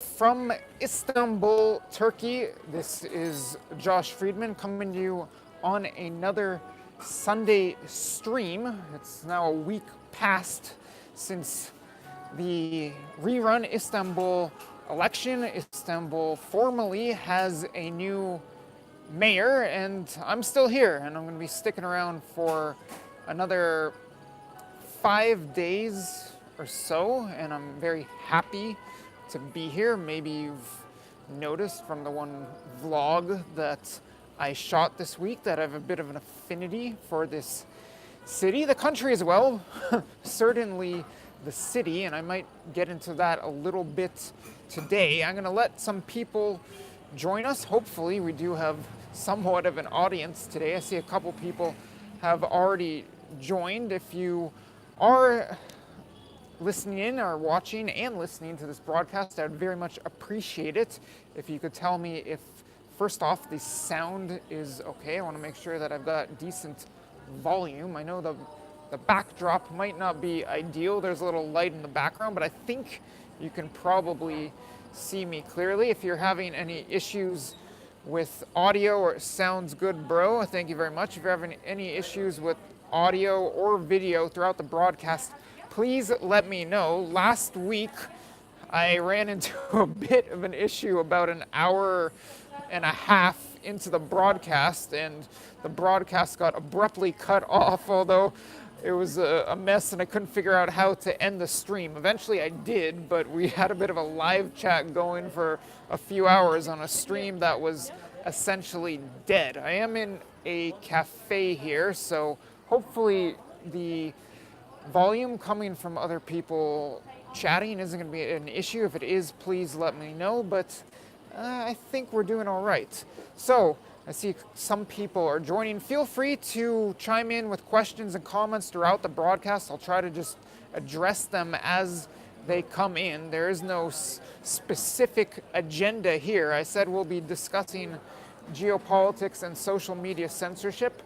From Istanbul, Turkey, this is Josh Friedman coming to you on another Sunday stream. It's now a week past since the rerun Istanbul election. Istanbul formally has a new mayor, and I'm still here, and I'm going to be sticking around for another 5 days or so, and I'm very happy to be here. Maybe you've noticed from the one vlog that I shot this week that I have a bit of an affinity for this city, the country as well, certainly the city, and I might get into that a little bit today. I'm going to let some people join us. Hopefully, we do have somewhat of an audience today. I see a couple people have already joined. If you are listening in or watching and listening to this broadcast, I would very much appreciate it if you could tell me if, first off, the sound is okay. I want to make sure that I've got decent volume. I know the backdrop might not be ideal. There's a little light in the background, but I think you can probably see me clearly. If you're having any issues with audio or it sounds good, bro, thank you very much. If you're having any issues with audio or video throughout the broadcast, please let me know. Last week, I ran into a bit of an issue about an hour and a half into the broadcast, and the broadcast got abruptly cut off, although it was a mess and I couldn't figure out how to end the stream. Eventually I did, but we had a bit of a live chat going for a few hours on a stream that was essentially dead. I am in a cafe here, so hopefully the volume coming from other people chatting isn't going to be an issue. If it is, please let me know, but I think we're doing all right. So I see some people are joining. Feel free to chime in with questions and comments throughout the broadcast. I'll try to just address them as they come in. There is no specific agenda here. I said we'll be discussing geopolitics and social media censorship.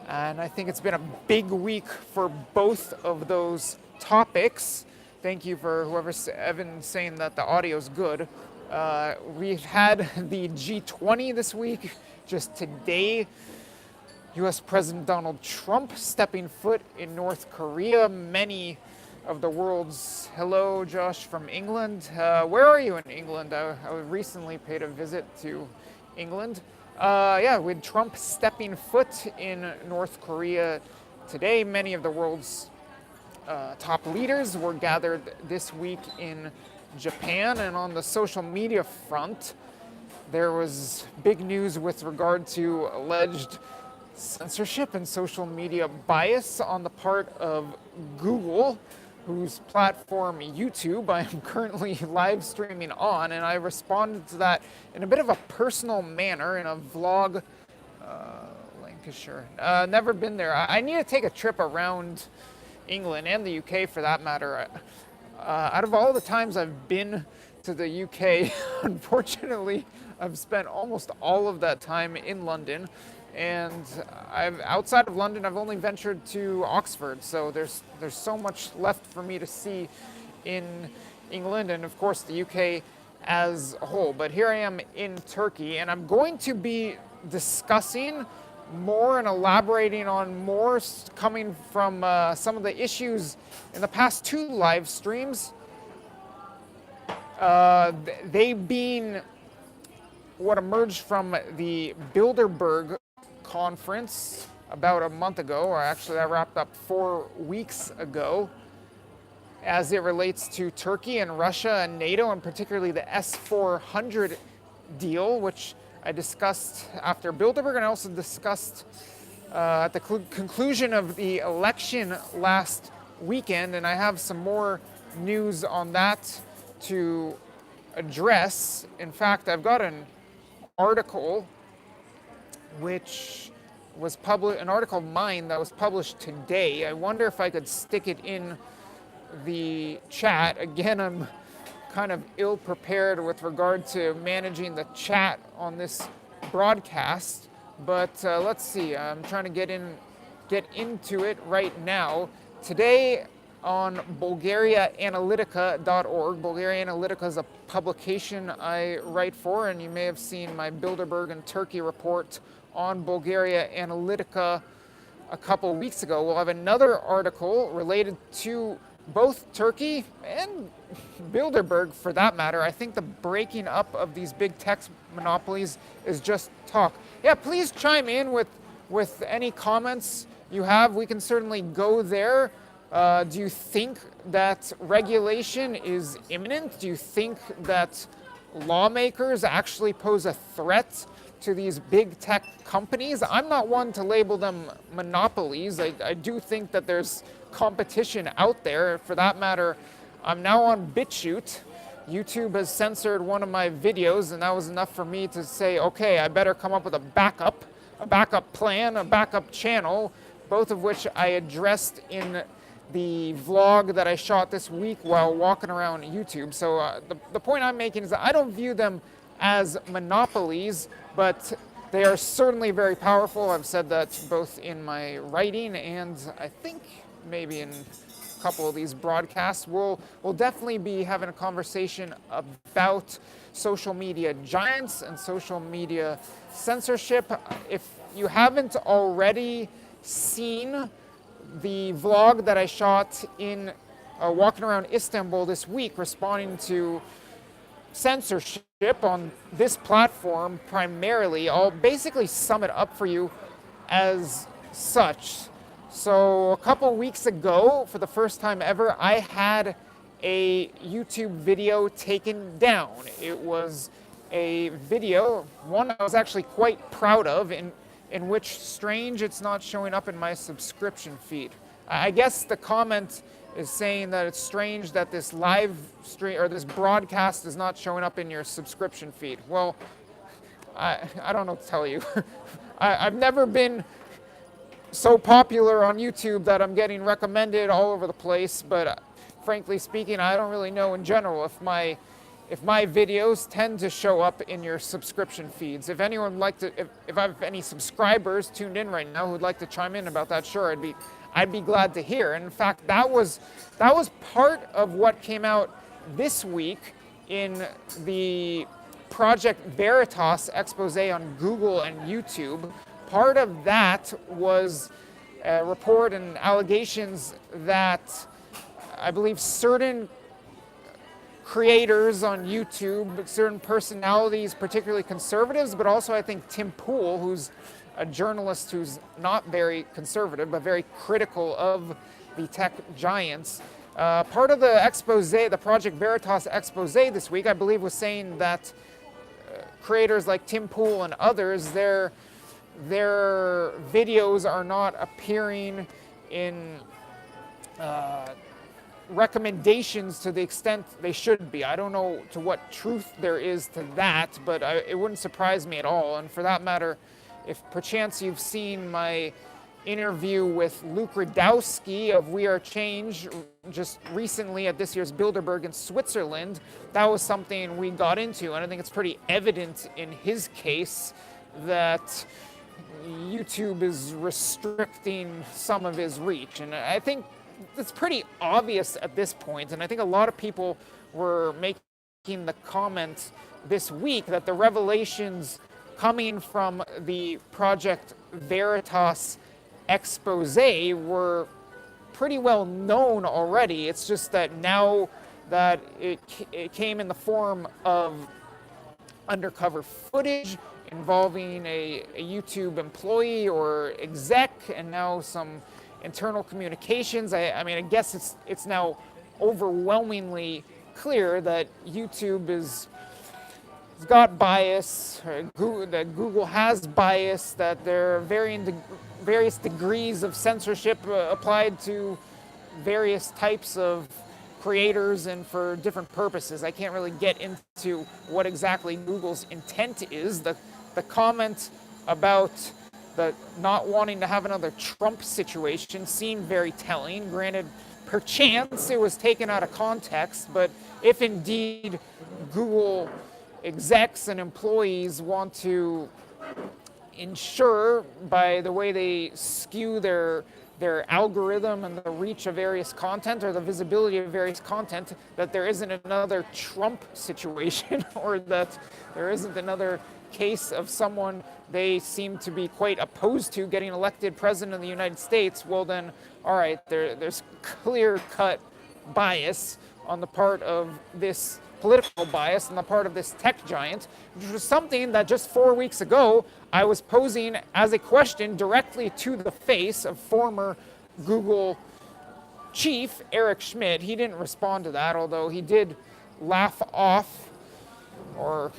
And I think it's been a big week for both of those topics. Thank you for whoever's Evan saying that the audio's good. We've had the G20 this week. Just today, US President Donald Trump stepping foot in North Korea. Many of the world's, hello Josh from England. Where are you in England? I recently paid a visit to England. With Trump stepping foot in North Korea today, many of the world's top leaders were gathered this week in Japan. And on the social media front, there was big news with regard to alleged censorship and social media bias on the part of Google, whose platform YouTube I am currently live streaming on, and I responded to that in a bit of a personal manner in a vlog. Lancashire, never been there. I need to take a trip around England and the UK for that matter. Out of all the times I've been to the UK, unfortunately, I've spent almost all of that time in London. And outside of London, I've only ventured to Oxford, so there's so much left for me to see in England and of course the UK as a whole. But here I am in Turkey, and I'm going to be discussing more and elaborating on more coming from some of the issues in the past two live streams. They being what emerged from the Bilderberg conference about a month ago, or actually that wrapped up 4 weeks ago, as it relates to Turkey and Russia and NATO, and particularly the S-400 deal, which I discussed after Bilderberg, and I also discussed at the conclusion of the election last weekend, and I have some more news on that to address. In fact, I've got an article which was published, an article of mine that was published today. I wonder if I could stick it in the chat. Again, I'm kind of ill-prepared with regard to managing the chat on this broadcast, but let's see. I'm trying to get into it right now. Today, on bulgariaanalytica.org. Bulgaria Analytica is a publication I write for, and you may have seen my Bilderberg and Turkey report on Bulgaria Analytica a couple weeks ago. We'll have another article related to both Turkey and Bilderberg, for that matter. I think the breaking up of these big tech monopolies is just talk. Yeah, please chime in with any comments you have. We can certainly go there. Do you think that regulation is imminent? Do you think that lawmakers actually pose a threat to these big tech companies? I'm not one to label them monopolies. I do think that there's competition out there. For that matter, I'm now on BitChute. YouTube has censored one of my videos, and that was enough for me to say, okay, I better come up with a backup plan, a backup channel, both of which I addressed in the vlog that I shot this week while walking around YouTube. So the point I'm making is that I don't view them as monopolies, but they are certainly very powerful. I've said that both in my writing and I think maybe in a couple of these broadcasts. We'll definitely be having a conversation about social media giants and social media censorship. If you haven't already seen the vlog that I shot in walking around Istanbul this week, responding to censorship on this platform primarily, I'll basically sum it up for you as such. So a couple weeks ago, for the first time ever, I had a YouTube video taken down. It was a video, one I was actually quite proud of, in which, strange, it's not showing up in my subscription feed. I guess the comment is saying that it's strange that this live stream or this broadcast is not showing up in your subscription feed. Well, I don't know what to tell you. I've never been so popular on YouTube that I'm getting recommended all over the place, but frankly speaking, I don't really know in general if my videos tend to show up in your subscription feeds. If anyone would like to, if I have any subscribers tuned in right now who'd like to chime in about that, sure, I'd be glad to hear. And in fact, that was part of what came out this week in the Project Veritas expose on Google and YouTube. Part of that was a report and allegations that I believe certain creators on YouTube, certain personalities, particularly conservatives, but also I think Tim Pool, who's a journalist who's not very conservative, but very critical of the tech giants. Part of the expose, the Project Veritas expose this week, I believe, was saying that creators like Tim Pool and others, their videos are not appearing in recommendations to the extent they should be. I don't know to what truth there is to that, but it wouldn't surprise me at all. And for that matter, if perchance you've seen my interview with Luke Radowski of We Are Change just recently at this year's Bilderberg in Switzerland, that was something we got into, and I think it's pretty evident in his case that YouTube is restricting some of his reach. And I think it's pretty obvious at this point, and I think a lot of people were making the comment this week that the revelations coming from the Project Veritas expose were pretty well known already. It's just that now that it came in the form of undercover footage involving a YouTube employee or exec, and now some internal communications. I mean, I guess it's now overwhelmingly clear that YouTube has got bias, that Google has bias, that there are various degrees of censorship applied to various types of creators and for different purposes. I can't really get into what exactly Google's intent is. The comment about the not wanting to have another Trump situation seemed very telling. Granted, perchance it was taken out of context, but if indeed Google execs and employees want to ensure, by the way they skew their their algorithm and the reach of various content or the visibility of various content, that there isn't another Trump situation or that there isn't another case of someone they seem to be quite opposed to getting elected president of the United States. Well then, all right, there's clear-cut bias on the part of this political bias on the part of this tech giant, which was something that just 4 weeks ago I was posing as a question directly to the face of former Google chief Eric Schmidt. He didn't respond to that, although he did laugh off or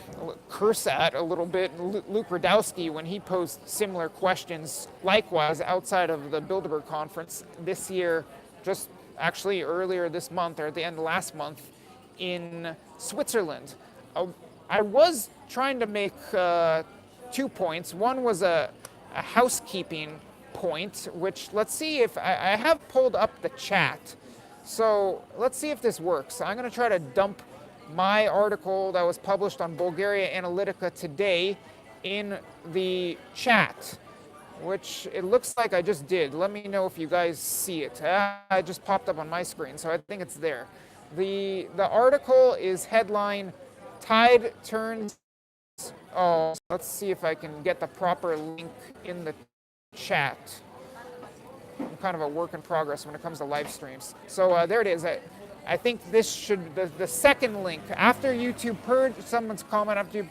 curse at a little bit Luke Rudkowski when he posed similar questions likewise outside of the Bilderberg conference this year, just actually earlier this month or at the end of last month in Switzerland. I was trying to make 2 points. One was a housekeeping point, which let's see if I have pulled up the chat. So let's see if this works. I'm going to try to dump my article that was published on Bulgaria Analytica today in the chat, which it looks like I just did. Let me know if you guys see it. It just popped up on my screen, so I think it's there. The article is headline, Tide Turns... Oh, let's see if I can get the proper link in the chat. I'm kind of a work in progress when it comes to live streams. So there it is. I think this should, the second link, after YouTube purge, someone's comment, after you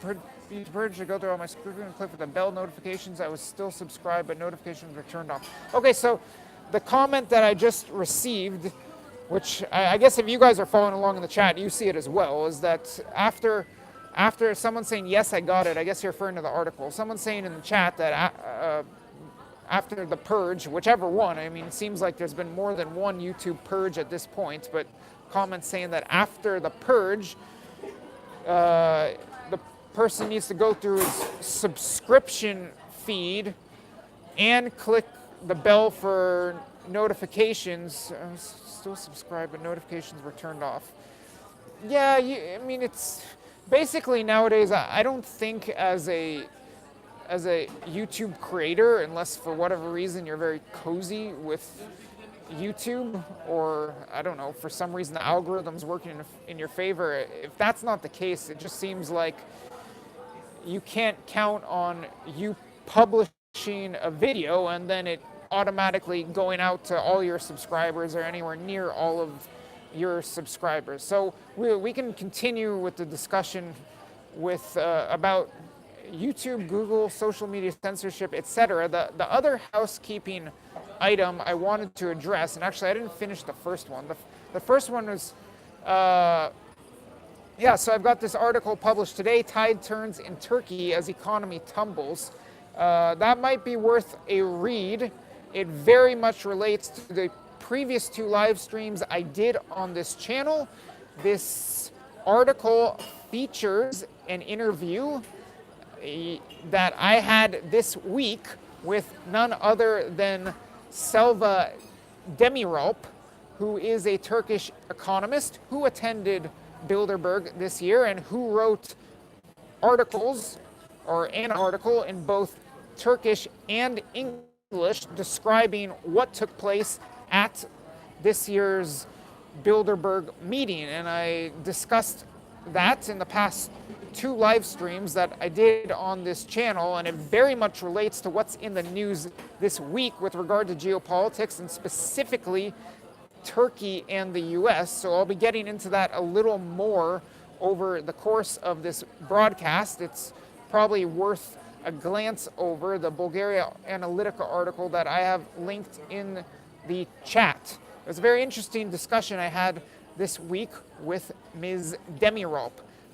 purge, I go through all my screen and click with the bell notifications. I was still subscribed, but notifications were turned off. Okay, so the comment that I just received, which I guess if you guys are following along in the chat, you see it as well, is that after someone saying, yes, I got it, I guess you're referring to the article, someone saying in the chat that after the purge, whichever one, I mean, it seems like there's been more than one YouTube purge at this point, but comments saying that after the purge, the person needs to go through his subscription feed and click the bell for notifications. I was still subscribed, but notifications were turned off. Yeah, I mean, it's basically nowadays, I don't think as a YouTube creator, unless for whatever reason you're very cozy with YouTube, or I don't know, for some reason the algorithm's working in your favor. If that's not the case, it just seems like you can't count on you publishing a video and then it automatically going out to all your subscribers or anywhere near all of your subscribers. So we can continue with the discussion with about YouTube, Google, social media censorship, etc. The other housekeeping item I wanted to address, and actually I didn't finish the first one. The first one was, so I've got this article published today, Tide Turns in Turkey as Economy Tumbles. That might be worth a read. It very much relates to the previous 2 live streams I did on this channel. This article features an interview that I had this week with none other than Selva Demiralp, who is a Turkish economist who attended Bilderberg this year and who wrote articles, or an article in both Turkish and English describing what took place at this year's Bilderberg meeting. And I discussed that in the past 2 live streams that I did on this channel, and it very much relates to what's in the news this week with regard to geopolitics and specifically Turkey and the US. So I'll be getting into that a little more over the course of this broadcast. It's probably worth a glance over the Bulgaria Analytica article that I have linked in the chat. It was a very interesting discussion I had this week with Ms. Demiralp.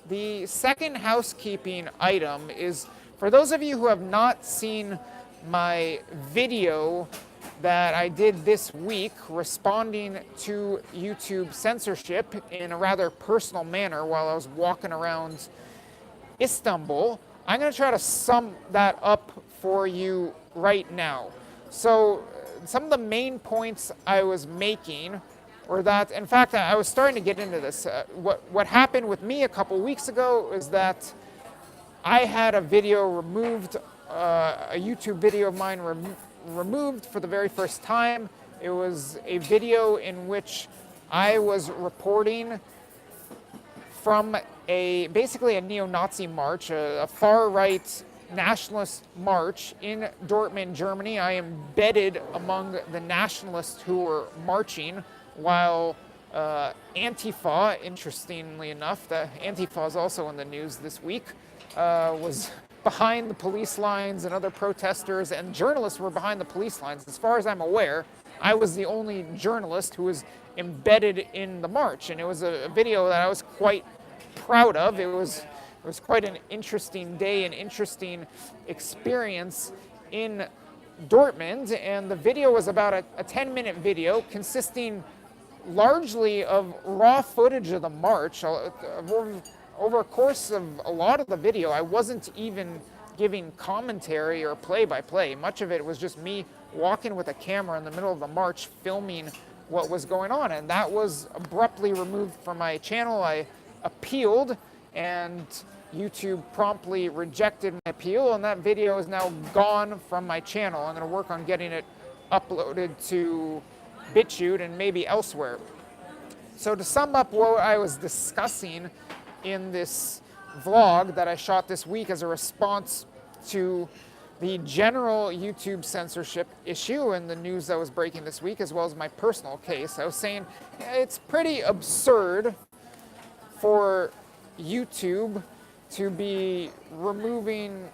The second housekeeping item is, for those of you who have not seen my video that I did this week responding to YouTube censorship in a rather personal manner while I was walking around Istanbul, I'm going to try to sum that up for you right now. So some of the main points I was making, or that, in fact, I was starting to get into this. What happened with me a couple weeks ago is that I had a video removed, a YouTube video of mine removed for the very first time It was a video in which I was reporting from basically a neo-Nazi march, a far-right nationalist march in Dortmund, Germany. I am embedded among the nationalists who were marching, while Antifa, interestingly enough, the Antifa is also in the news this week, was behind the police lines, and other protesters and journalists were behind the police lines. As far as I'm aware, I was the only journalist who was embedded in the march, and it was a video that I was quite proud of. It was quite an interesting day, an interesting experience in Dortmund, and the video was about a 10-minute video consisting largely of raw footage of the march. Over a course of a lot of the video, I wasn't even giving commentary or play-by-play. Much of it was just me walking with a camera in the middle of the march, filming what was going on, and that was abruptly removed from my channel. I appealed, and YouTube promptly rejected my appeal, and that video is now gone from my channel. I'm going to work on getting it uploaded to BitChute and maybe elsewhere. So to sum up what I was discussing in this vlog that I shot this week as a response to the general YouTube censorship issue and the news that was breaking this week, as well as my personal case, I was saying it's pretty absurd for YouTube to be removing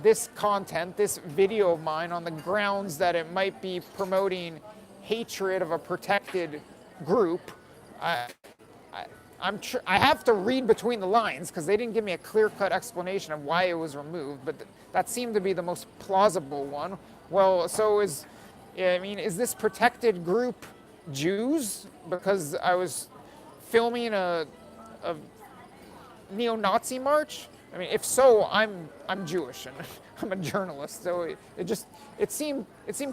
this content, this video of mine, on the grounds that it might be promoting hatred of a protected group. I have to read between the lines because they didn't give me a clear-cut explanation of why it was removed, but that seemed to be the most plausible one. Well, so is this protected group Jews? Because I was filming a neo-Nazi march? I mean, if so, I'm Jewish and I'm a journalist, so it seemed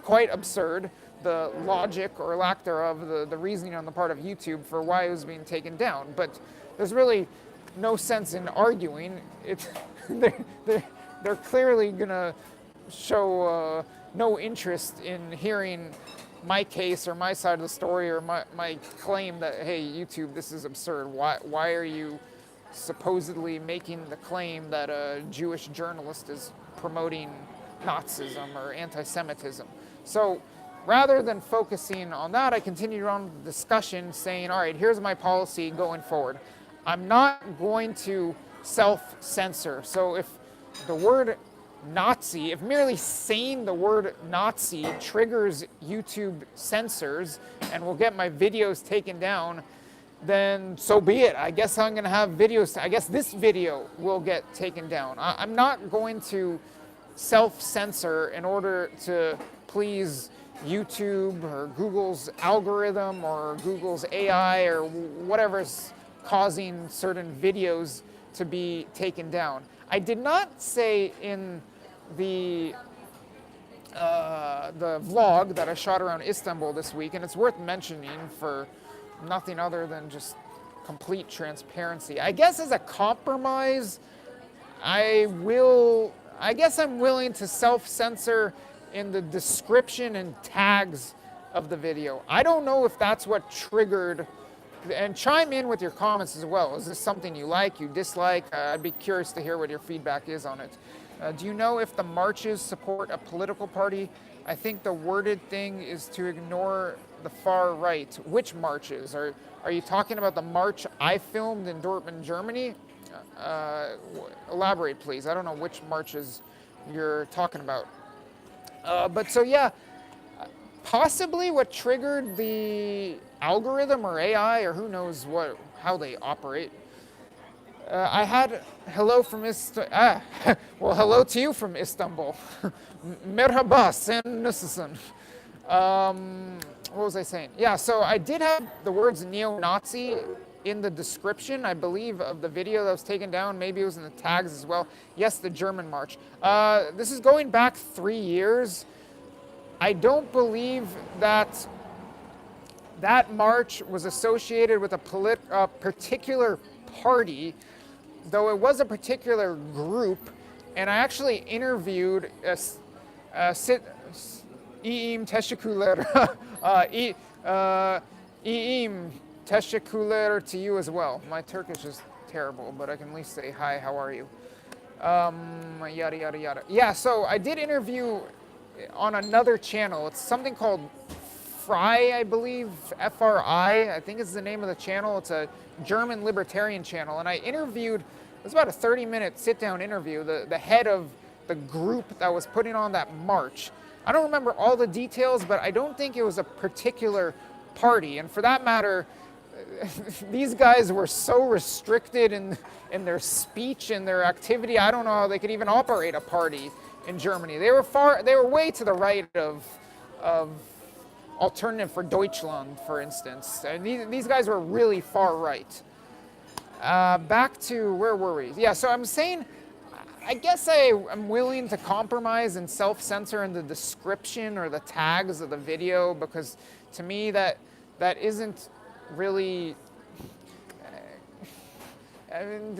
quite absurd, the logic or lack thereof, the reasoning on the part of YouTube for why it was being taken down. But there's really no sense in arguing. They're clearly gonna show no interest in hearing my case or my side of the story, or my claim that, hey, YouTube, this is absurd. Why are you supposedly making the claim that a Jewish journalist is promoting Nazism or anti-Semitism? So rather than focusing on that, I continued on with the discussion saying, all right, here's my policy going forward. I'm not going to self-censor. So if the word Nazi, if merely saying the word Nazi triggers YouTube censors and will get my videos taken down, then so be it. I guess I'm going to have videos. I guess this video will get taken down. I'm not going to self-censor in order to please YouTube or Google's algorithm or Google's AI or whatever's causing certain videos to be taken down. I did not say in the vlog that I shot around Istanbul this week, and it's worth mentioning for nothing other than just complete transparency. I guess as a compromise, I guess I'm willing to self-censor in the description and tags of the video. I don't know if that's what triggered, and chime in with your comments as well. Is this something you like, you dislike? I'd be curious to hear what your feedback is on it. Do you know if the marches support a political party? I think the worded thing is to ignore the far right. Which marches? Are you talking about the march I filmed in Dortmund, Germany? Elaborate, please. I don't know which marches you're talking about. But so yeah, possibly what triggered the algorithm or AI, or who knows how they operate. I had hello from well, hello to you from Istanbul. Merhaba, sen nasılsın? What was I saying? Yeah, so I did have the words neo-Nazi in the description, I believe, of the video that was taken down. Maybe it was in the tags as well. Yes, the German march. This is going back 3 years. I don't believe that march was associated with a particular party, though it was a particular group. And I actually interviewed İyiyim, teşekkürler. İyiyim, teşekkürler to you as well. My Turkish is terrible, but I can at least say hi, how are you? Yada, yada, yada. Yeah, so I did interview on another channel. It's something called I believe, FRI, I think is the name of the channel. It's a German libertarian channel. And I interviewed, it was about a 30-minute sit-down interview, the head of the group that was putting on that march. I don't remember all the details, but I don't think it was a particular party. And for that matter, these guys were so restricted in their speech and their activity. I don't know how they could even operate a party in Germany. They were way to the right of Alternative for Deutschland, for instance. These guys were really far right. Back to, where were we? Yeah, so I'm saying, I guess I'm willing to compromise and self-censor in the description or the tags of the video, because to me that isn't really, I mean,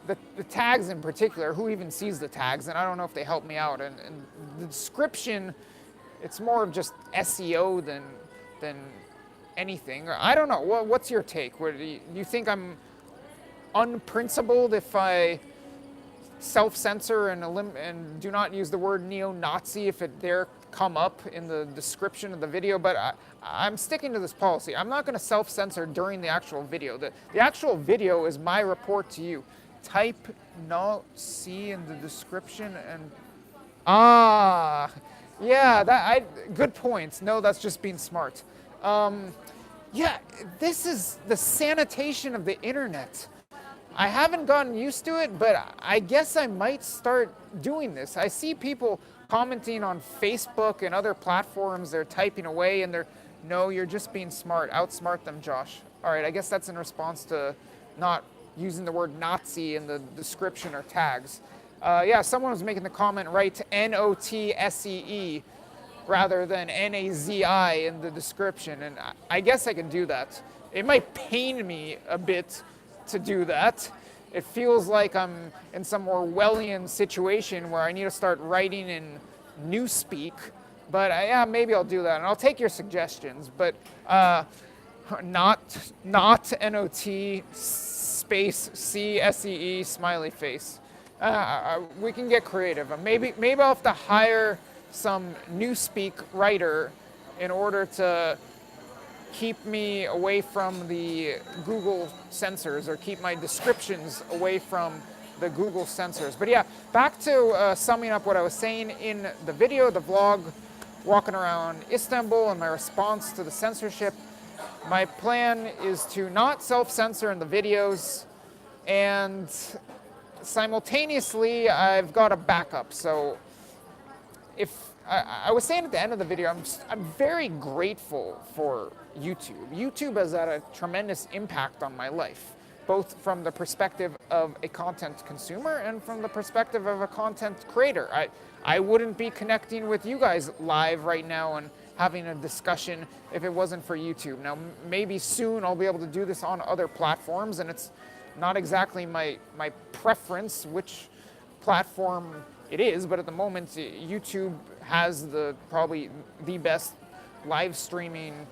the tags in particular, who even sees the tags? And I don't know if they help me out. And the description, it's more of just SEO than anything. I don't know. What's your take? Do you think I'm unprincipled if I self-censor and do not use the word neo-Nazi if it dare come up in the description of the video? But I'm sticking to this policy. I'm not going to self-censor during the actual video. The actual video is my report to you. Type Nazi in the description and yeah, good points. No, that's just being smart. Yeah, this is the sanitation of the internet. I haven't gotten used to it, but I guess I might start doing this. I see people commenting on Facebook and other platforms. They're typing away and no, you're just being smart. Outsmart them, Josh. All right, I guess that's in response to not using the word Nazi in the description or tags. Yeah, someone was making the comment, right, NOTSEE rather than NAZI in the description, and I guess I can do that. It might pain me a bit to do that. It feels like I'm in some Orwellian situation where I need to start writing in newspeak, but yeah, maybe I'll do that, and I'll take your suggestions, but not NOT space CSEE smiley face. We can get creative. Maybe I'll have to hire some newspeak writer in order to keep me away from the Google censors, or keep my descriptions away from the Google censors. But yeah, back to summing up what I was saying in the video, the vlog, walking around Istanbul and my response to the censorship. My plan is to not self-censor in the videos, and simultaneously I've got a backup. So if I was saying at the end of the video, I'm very grateful for YouTube. YouTube has had a tremendous impact on my life, both from the perspective of a content consumer and from the perspective of a content creator. I wouldn't be connecting with you guys live right now and having a discussion if it wasn't for YouTube. Now, maybe soon I'll be able to do this on other platforms, and it's not exactly my preference which platform it is, but at the moment YouTube has probably the best live streaming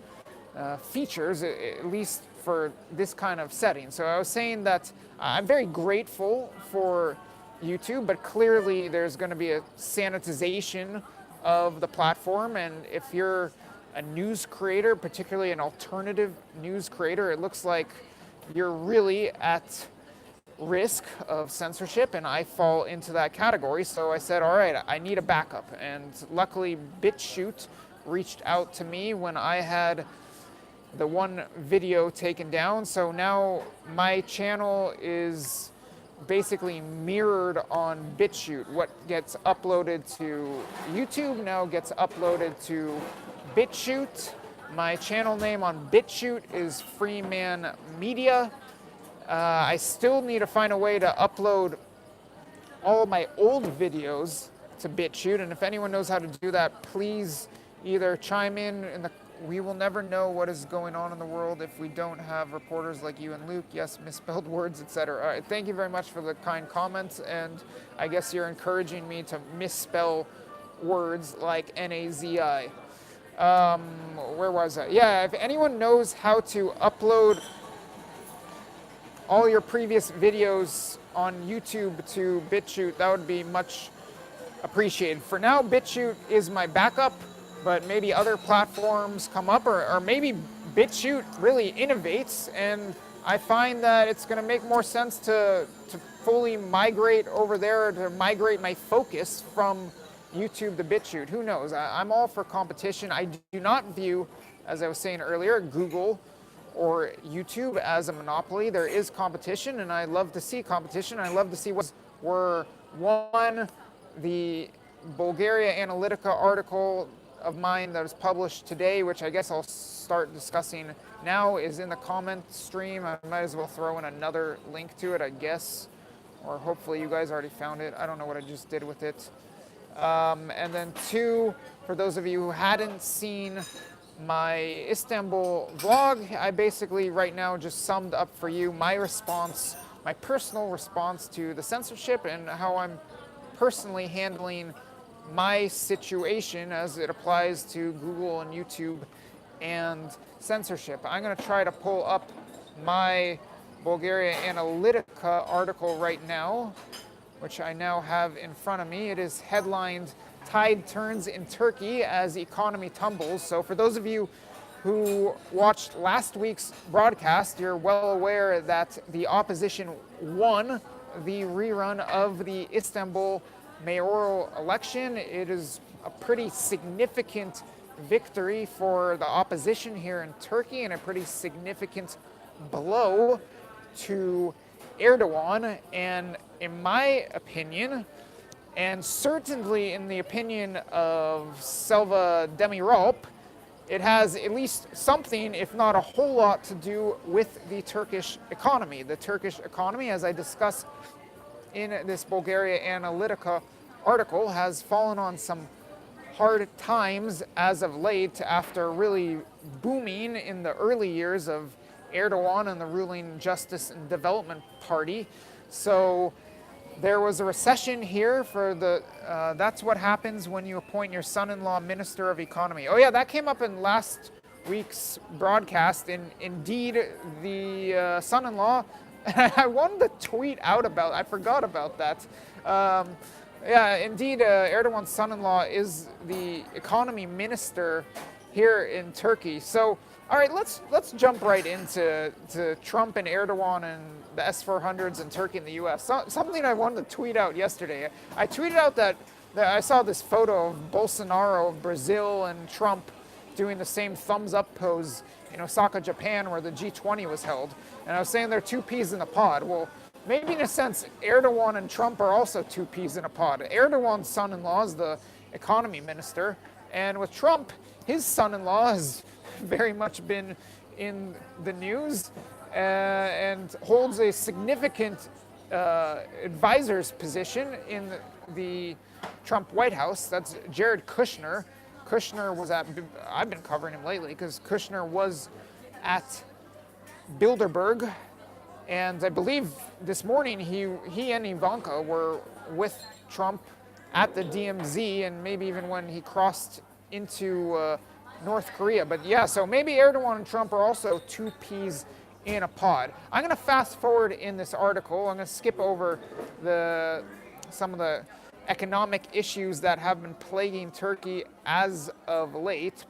features, at least for this kind of setting. So I was saying that I'm very grateful for YouTube, but clearly there's going to be a sanitization of the platform, and if you're a news creator, particularly an alternative news creator, it looks like you're really at risk of censorship, and I fall into that category. So I said, all right, I need a backup, and luckily BitChute reached out to me when I had the one video taken down. So now my channel is basically mirrored on BitChute. What gets uploaded to YouTube now gets uploaded to BitChute. My channel name on BitChute is Freeman Media. I still need to find a way to upload all of my old videos to BitChute, and if anyone knows how to do that, please either chime in the. We will never know what is going on in the world if we don't have reporters like you and Luke. Yes, misspelled words, etc. All right, thank you very much for the kind comments, and I guess you're encouraging me to misspell words like NAZI. Where was I? Yeah, if anyone knows how to upload all your previous videos on YouTube to BitChute, that would be much appreciated. For now, BitChute is my backup, but maybe other platforms come up, or maybe BitChute really innovates, and I find that it's going to make more sense to fully migrate over there, to migrate my focus from YouTube to BitChute. Who knows? I'm all for competition. I do not view, as I was saying earlier, Google or YouTube as a monopoly. There is competition, and I love to see competition. I love to see what were one, the Bulgaria Analytica article of mine that was published today, which I guess I'll start discussing now, is in the comment stream. I might as well throw in another link to it, I guess, or hopefully you guys already found it. I don't know what I just did with it. And then two, for those of you who hadn't seen my Istanbul vlog, I basically right now just summed up for you my response, my personal response to the censorship and how I'm personally handling my situation as it applies to Google and YouTube and censorship. I'm going to try to pull up my Bulgaria Analytica article right now, which I now have in front of me. It is headlined, "Tide Turns in Turkey as Economy Tumbles." So for those of you who watched last week's broadcast, you're well aware that the opposition won the rerun of the Istanbul mayoral election. It is a pretty significant victory for the opposition here in Turkey and a pretty significant blow to Erdogan. And in my opinion, and certainly in the opinion of Selva Demiralp, it has at least something, if not a whole lot, to do with the Turkish economy. The Turkish economy, as I discussed in this Bulgaria Analytica article, has fallen on some hard times as of late after really booming in the early years of Erdogan and the ruling Justice and Development Party. So there was a recession here for the, that's what happens when you appoint your son-in-law Minister of Economy. Oh yeah, that came up in last week's broadcast. Indeed, the son-in-law, I wanted to tweet out about, I forgot about that. Yeah, indeed, Erdogan's son-in-law is the economy minister here in Turkey. So, all right, let's jump right into Trump and Erdogan and the S-400s in Turkey and the U.S. Something I wanted to tweet out yesterday. I tweeted out that I saw this photo of Bolsonaro of Brazil and Trump doing the same thumbs up pose in Osaka, Japan, where the G20 was held. And I was saying they're two peas in a pod. Well, maybe in a sense, Erdogan and Trump are also two peas in a pod. Erdogan's son-in-law is the economy minister, and with Trump, his son-in-law has very much been in the news and holds a significant advisor's position in the Trump White House. That's Jared Kushner. Kushner was at, I've been covering him lately because Kushner was at Bilderberg, and I believe this morning he and Ivanka were with Trump at the DMZ, and maybe even when he crossed into North Korea. But yeah, so maybe Erdogan and Trump are also two peas in a pod. I'm going to fast forward in this article. I'm going to skip over some of the economic issues that have been plaguing Turkey as of late,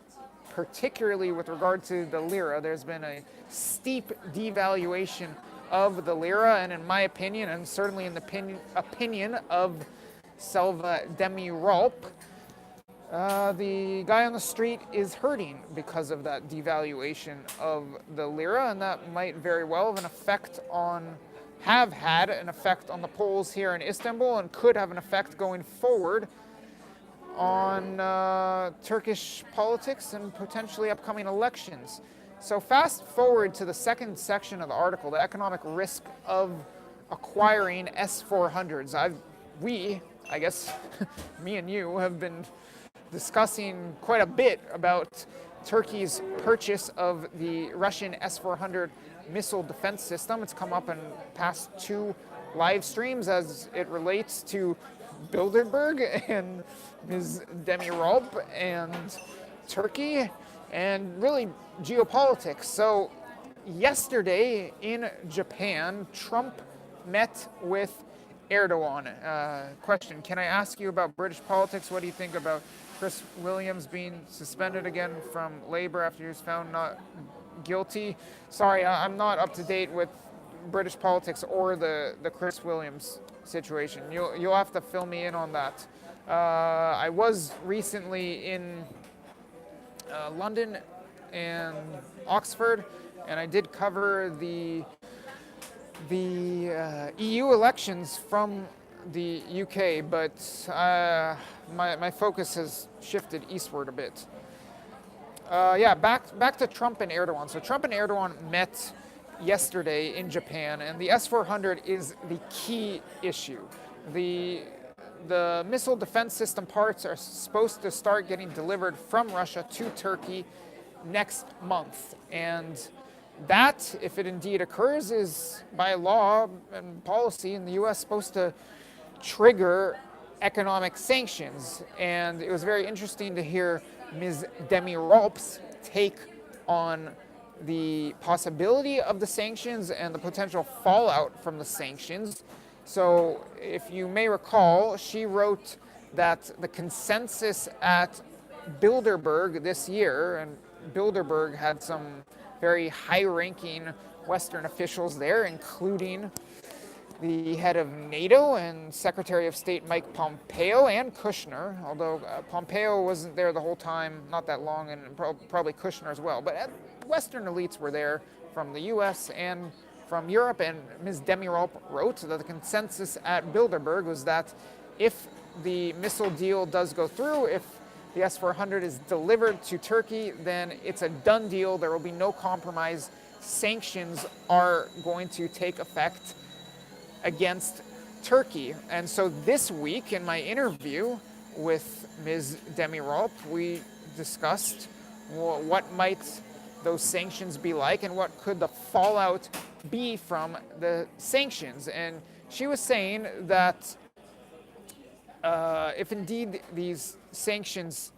particularly with regard to the lira. There's been a steep devaluation of the lira, and in my opinion, and certainly in the opinion of Selva Demiralp, the guy on the street is hurting because of that devaluation of the lira, and that might very well have had an effect on the polls here in Istanbul, and could have an effect going forward on Turkish politics and potentially upcoming elections. So fast forward to the second section of the article, the economic risk of acquiring S-400s. I guess, me and you have been discussing quite a bit about Turkey's purchase of the Russian S-400 missile defense system. It's come up in past two live streams as it relates to Bilderberg and Ms. Demirolp and Turkey and really geopolitics. So yesterday in Japan, Trump met with Erdogan. Question, can I ask you about British politics? What do you think about Chris Williams being suspended again from Labour after he was found not guilty? Sorry, I'm not up to date with British politics or the Chris Williams situation. You'll have to fill me in on that. I was recently in London and Oxford, and I did cover the EU elections from the UK, but my focus has shifted eastward a bit. Back to Trump and Erdogan. So Trump and Erdogan met yesterday in Japan, and the S-400 is the key issue. The missile defense system parts are supposed to start getting delivered from Russia to Turkey next month, and that, if it indeed occurs, is by law and policy in the U.S. supposed to trigger economic sanctions. And it was very interesting to hear Ms. Demirolp's take on the possibility of the sanctions and the potential fallout from the sanctions. So if you may recall, she wrote that the consensus at Bilderberg this year, and Bilderberg had some very high-ranking Western officials there, including the head of NATO and Secretary of State Mike Pompeo and Kushner, although Pompeo wasn't there the whole time, not that long, and probably Kushner as well. But Western elites were there from the US and from Europe, and Ms. Demirolp wrote that the consensus at Bilderberg was that if the missile deal does go through, if the S-400 is delivered to Turkey, then it's a done deal. There will be no compromise. Sanctions are going to take effect against Turkey. And so this week in my interview with Ms. Demirolp, we discussed what might those sanctions be like and what could the fallout be from the sanctions. And she was saying that if indeed these sanctions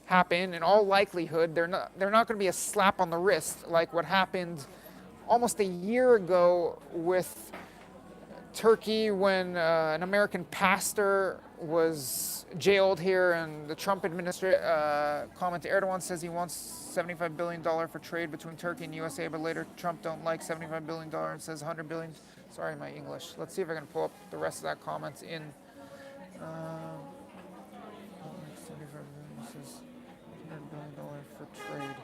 happen, in all likelihood, they're not going to be a slap on the wrist like what happened almost a year ago with Turkey when an American pastor was jailed here, and the Trump administration comment to Erdogan says he wants $75 billion for trade between Turkey and USA, but later Trump don't like $75 billion and says $100 billion. Sorry, my English. Let's see if I can pull up the rest of that comment in. $100 billion for trade.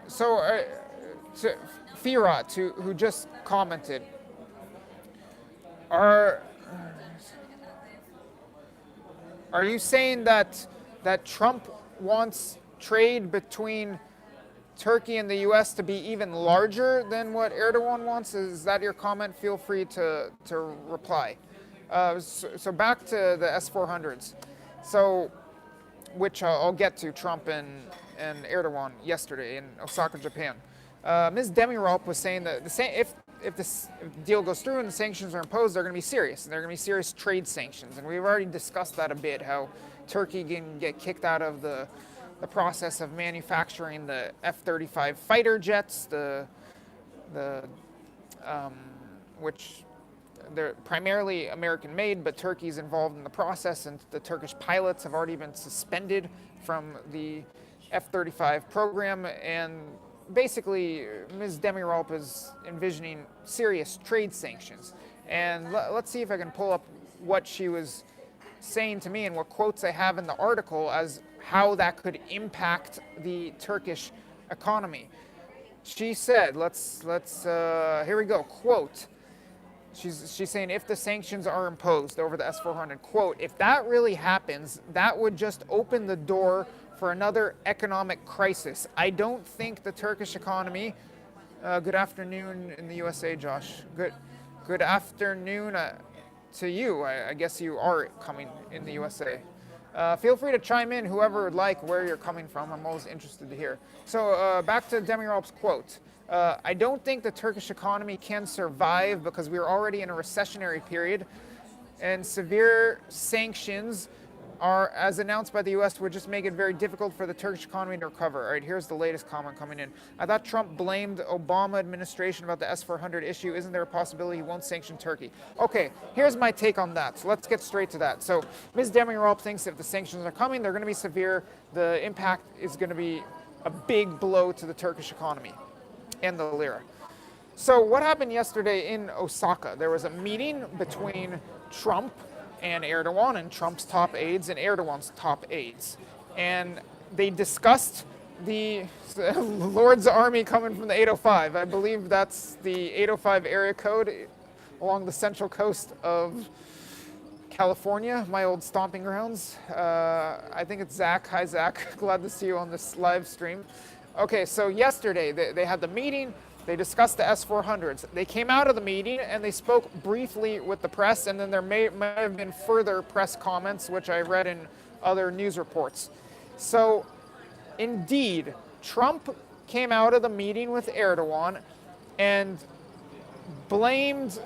So, to Firat, who just commented, are you saying that Trump wants trade between Turkey and the U.S. to be even larger than what Erdogan wants? Is that your comment? Feel free to reply. So back to the S-400s. So, which I'll get to, Trump and Erdogan yesterday in Osaka, Japan. Ms. Demirolp was saying that if the deal goes through and the sanctions are imposed, they're going to be serious. And they're going to be serious trade sanctions. And we've already discussed that a bit, how Turkey can get kicked out of the process of manufacturing the F-35 fighter jets, which they're primarily American-made, but Turkey's involved in the process, and the Turkish pilots have already been suspended from the F-35 program. And basically, Ms. Demirolp is envisioning serious trade sanctions. And let's see if I can pull up what she was saying to me and what quotes I have in the article as how that could impact the Turkish economy. She said, here we go, quote, she's saying if the sanctions are imposed over the S-400, quote, if that really happens, that would just open the door for another economic crisis. I don't think the Turkish economy, good afternoon in the USA, Josh. Good afternoon to you. I guess you are coming in the USA. Feel free to chime in, whoever would like, where you're coming from. I'm always interested to hear. So back to Demirolp's quote. I don't think the Turkish economy can survive because we're already in a recessionary period. and severe sanctions are, as announced by the U.S., would just make it very difficult for the Turkish economy to recover. All right, here's the latest comment coming in. I thought Trump blamed Obama administration about the S-400 issue. Isn't there a possibility he won't sanction Turkey? Okay, here's my take on that. So let's get straight to that. So Ms. Demirel thinks if the sanctions are coming, they're going to be severe. The impact is going to be a big blow to the Turkish economy and the lira. So what happened yesterday in Osaka? There was a meeting between Trump and Erdogan, and Trump's top aides and Erdogan's top aides. And they discussed the Lord's Army coming from the 805. I believe that's the 805 area code along the central coast of California, my old stomping grounds. I think it's Zach. Hi, Zach. Glad to see you on this live stream. Okay, so yesterday they had the meeting. They discussed the S-400s. They came out of the meeting and they spoke briefly with the press, and then there may have been further press comments, which I read in other news reports. So, indeed, Trump came out of the meeting with Erdogan and blamed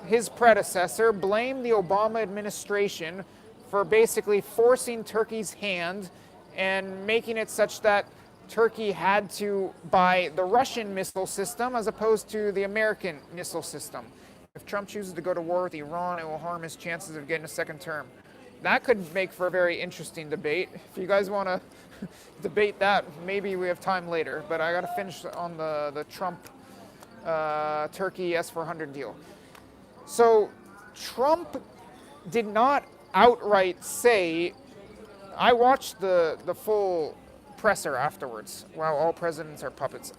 his predecessor, blamed the Obama administration for basically forcing Turkey's hand and making it such that Turkey had to buy the Russian missile system as opposed to the American missile system. If Trump chooses to go to war with Iran, it will harm his chances of getting a second term. That could make for a very interesting debate. If you guys want to debate that, maybe we have time later. But I got to finish on the Trump-Turkey S-400 deal. So Trump did not outright say, I watched the full presser afterwards. Wow, all presidents are puppets.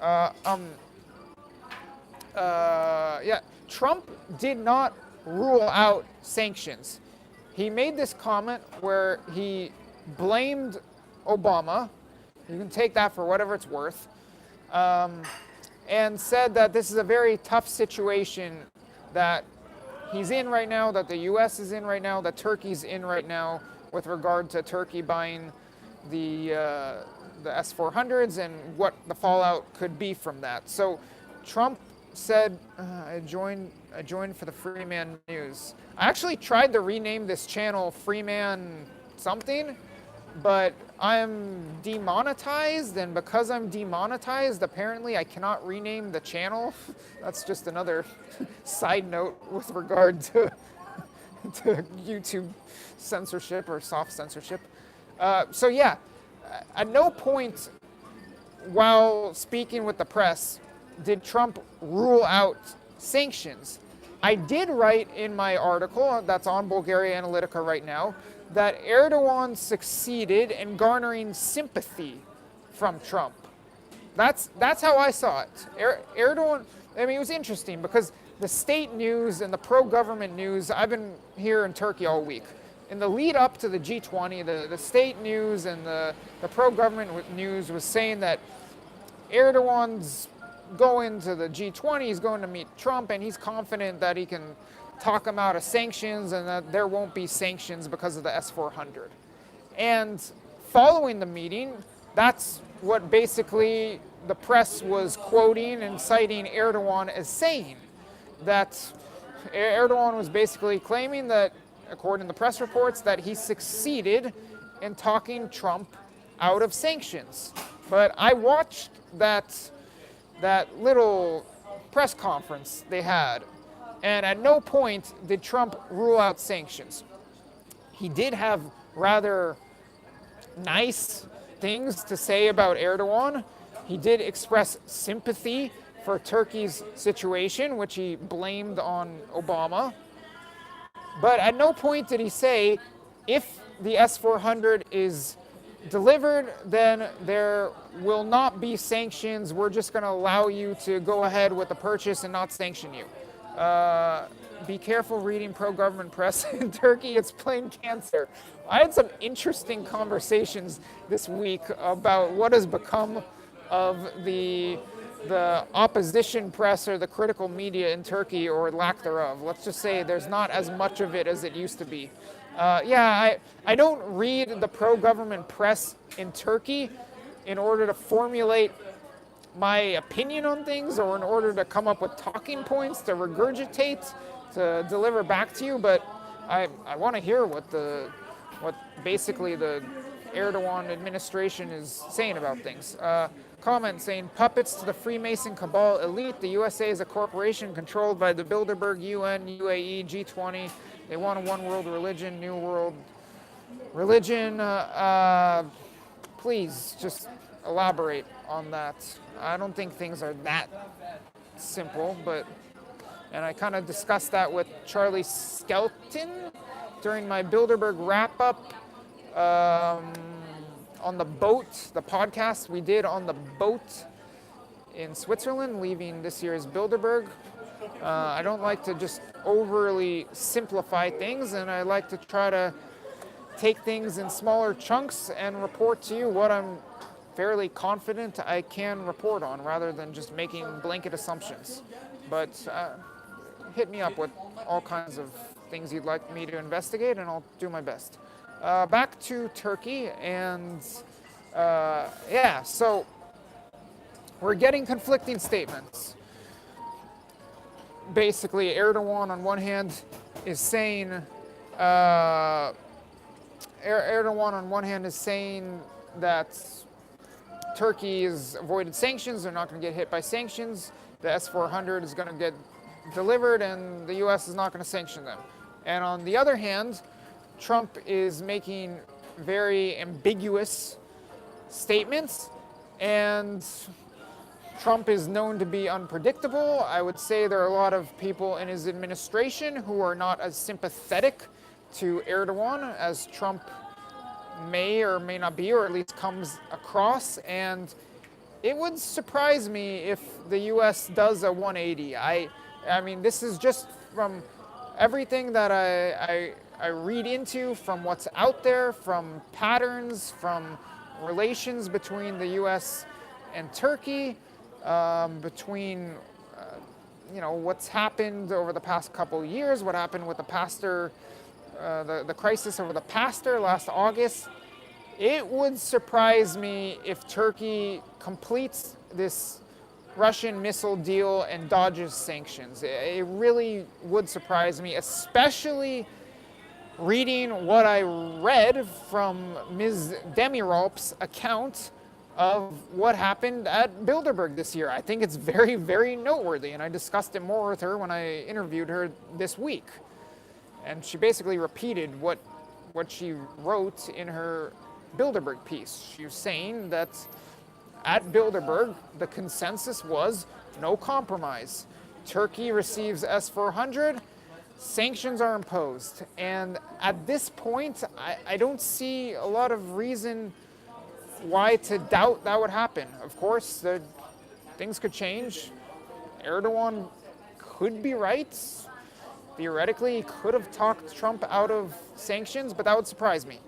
Trump did not rule out sanctions. He made this comment where he blamed Obama. You can take that for whatever it's worth. And said that this is a very tough situation that he's in right now, that the U.S. is in right now, that Turkey's in right now with regard to Turkey buying the S-400s and what the fallout could be from that. So Trump said, I joined for the Freeman News. I actually tried to rename this channel Freeman something, but I'm demonetized, and because I'm demonetized, apparently I cannot rename the channel. That's just another side note with regard to YouTube censorship or soft censorship. So yeah, at no point while speaking with the press did Trump rule out sanctions. I did write in my article that's on Bulgaria Analytica right now that Erdogan succeeded in garnering sympathy from Trump. That's how I saw it. Erdogan, I mean, it was interesting because the state news and the pro-government news, I've been here in Turkey all week. In the lead up to the G20, the state news and the pro-government news was saying that Erdogan's going to the G20, he's going to meet Trump, and he's confident that he can talk him out of sanctions and that there won't be sanctions because of the S-400. And following the meeting, that's what basically the press was quoting and citing Erdogan as saying. That Erdogan was basically claiming that, according to the press reports, that he succeeded in talking Trump out of sanctions. But I watched that little press conference they had, and at no point did Trump rule out sanctions. He did have rather nice things to say about Erdogan. He did express sympathy for Turkey's situation, which he blamed on Obama. But at no point did he say, if the S-400 is delivered, then there will not be sanctions. We're just going to allow you to go ahead with the purchase and not sanction you. Be careful reading pro-government press in Turkey. It's plain cancer. I had some interesting conversations this week about what has become of the opposition press or the critical media in Turkey, or lack thereof. Let's just say there's not as much of it as it used to be. I don't read the pro-government press in Turkey in order to formulate my opinion on things or in order to come up with talking points to regurgitate, to deliver back to you, but I want to hear what basically the Erdogan administration is saying about things. Comment saying, puppets to the Freemason cabal elite. The USA is a corporation controlled by the Bilderberg, UN, UAE, G20. They want a one world religion, new world religion. Please just elaborate on that. I don't think things are that simple, and I kind of discussed that with Charlie Skelton during my Bilderberg wrap-up on the boat, the podcast we did on the boat in Switzerland, leaving this year's Bilderberg. I don't like to just overly simplify things, and I like to try to take things in smaller chunks and report to you what I'm fairly confident I can report on, rather than just making blanket assumptions. But hit me up with all kinds of things you'd like me to investigate, and I'll do my best. Back to Turkey, and so we're getting conflicting statements. Basically, Erdogan on one hand is saying, that Turkey has avoided sanctions, they're not going to get hit by sanctions, the S-400 is going to get delivered, and the US is not going to sanction them. And on the other hand, Trump is making very ambiguous statements, and Trump is known to be unpredictable. I would say there are a lot of people in his administration who are not as sympathetic to Erdogan as Trump may or may not be, or at least comes across. And it would surprise me if the US does a 180. I mean, this is just from everything that I read into, from what's out there, from patterns, from relations between the US and Turkey, between what's happened over the past couple of years, what happened with the pastor, the crisis over the pastor last August. It would surprise me if Turkey completes this Russian missile deal and dodges sanctions. It really would surprise me, especially reading what I read from Ms. Demiralp's account of what happened at Bilderberg this year. I think it's very, very noteworthy, and I discussed it more with her when I interviewed her this week. And she basically repeated what she wrote in her Bilderberg piece. She was saying that at Bilderberg, the consensus was no compromise. Turkey receives S-400, sanctions are imposed. And at this point, I don't see a lot of reason why to doubt that would happen. Of course, things could change. Erdogan could be right. Theoretically, he could have talked Trump out of sanctions, but that would surprise me.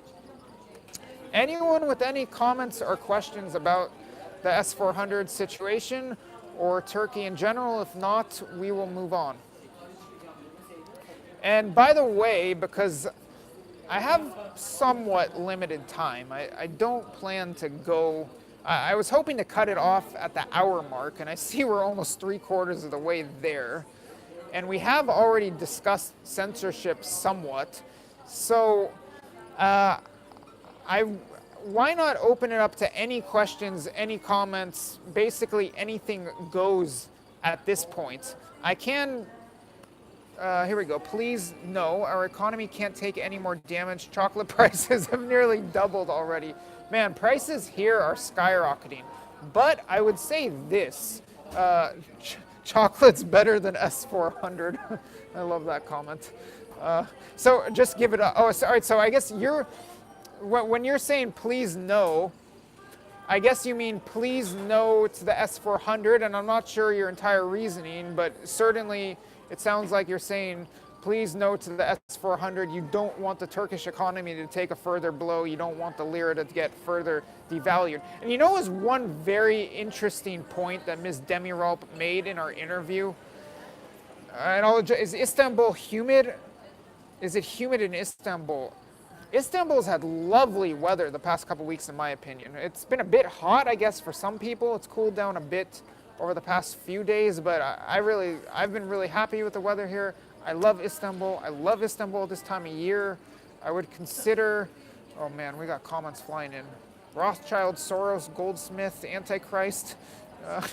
Anyone with any comments or questions about the S-400 situation or Turkey in general? If not, we will move on. And by the way, because I have somewhat limited time, I don't plan to go. I was hoping to cut it off at the hour mark, and I see we're almost 3/4 of the way there. And we have already discussed censorship somewhat. So why not open it up to any questions, any comments, basically anything goes at this point. I can, here we go. Please no, our economy can't take any more damage. Chocolate prices have nearly doubled already. Man, prices here are skyrocketing. But I would say this, chocolate's better than S-400. I love that comment. So just give it a, oh, sorry. So I guess when you're saying please no, I guess you mean please no to the S-400, and I'm not sure your entire reasoning, but certainly it sounds like you're saying please no to the S-400. You don't want the Turkish economy to take a further blow. You don't want the lira to get further devalued. And you know, is one very interesting point that Ms. Demiralp made in our interview. Is Istanbul humid? Is it humid in Istanbul? Istanbul's had lovely weather the past couple weeks, in my opinion. It's been a bit hot, I guess, for some people. It's cooled down a bit over the past few days, but I've been really happy with the weather here. I love Istanbul. I love Istanbul this time of year. I would consider, oh man, we got comments flying in. Rothschild, Soros, Goldsmith, Antichrist. Uh,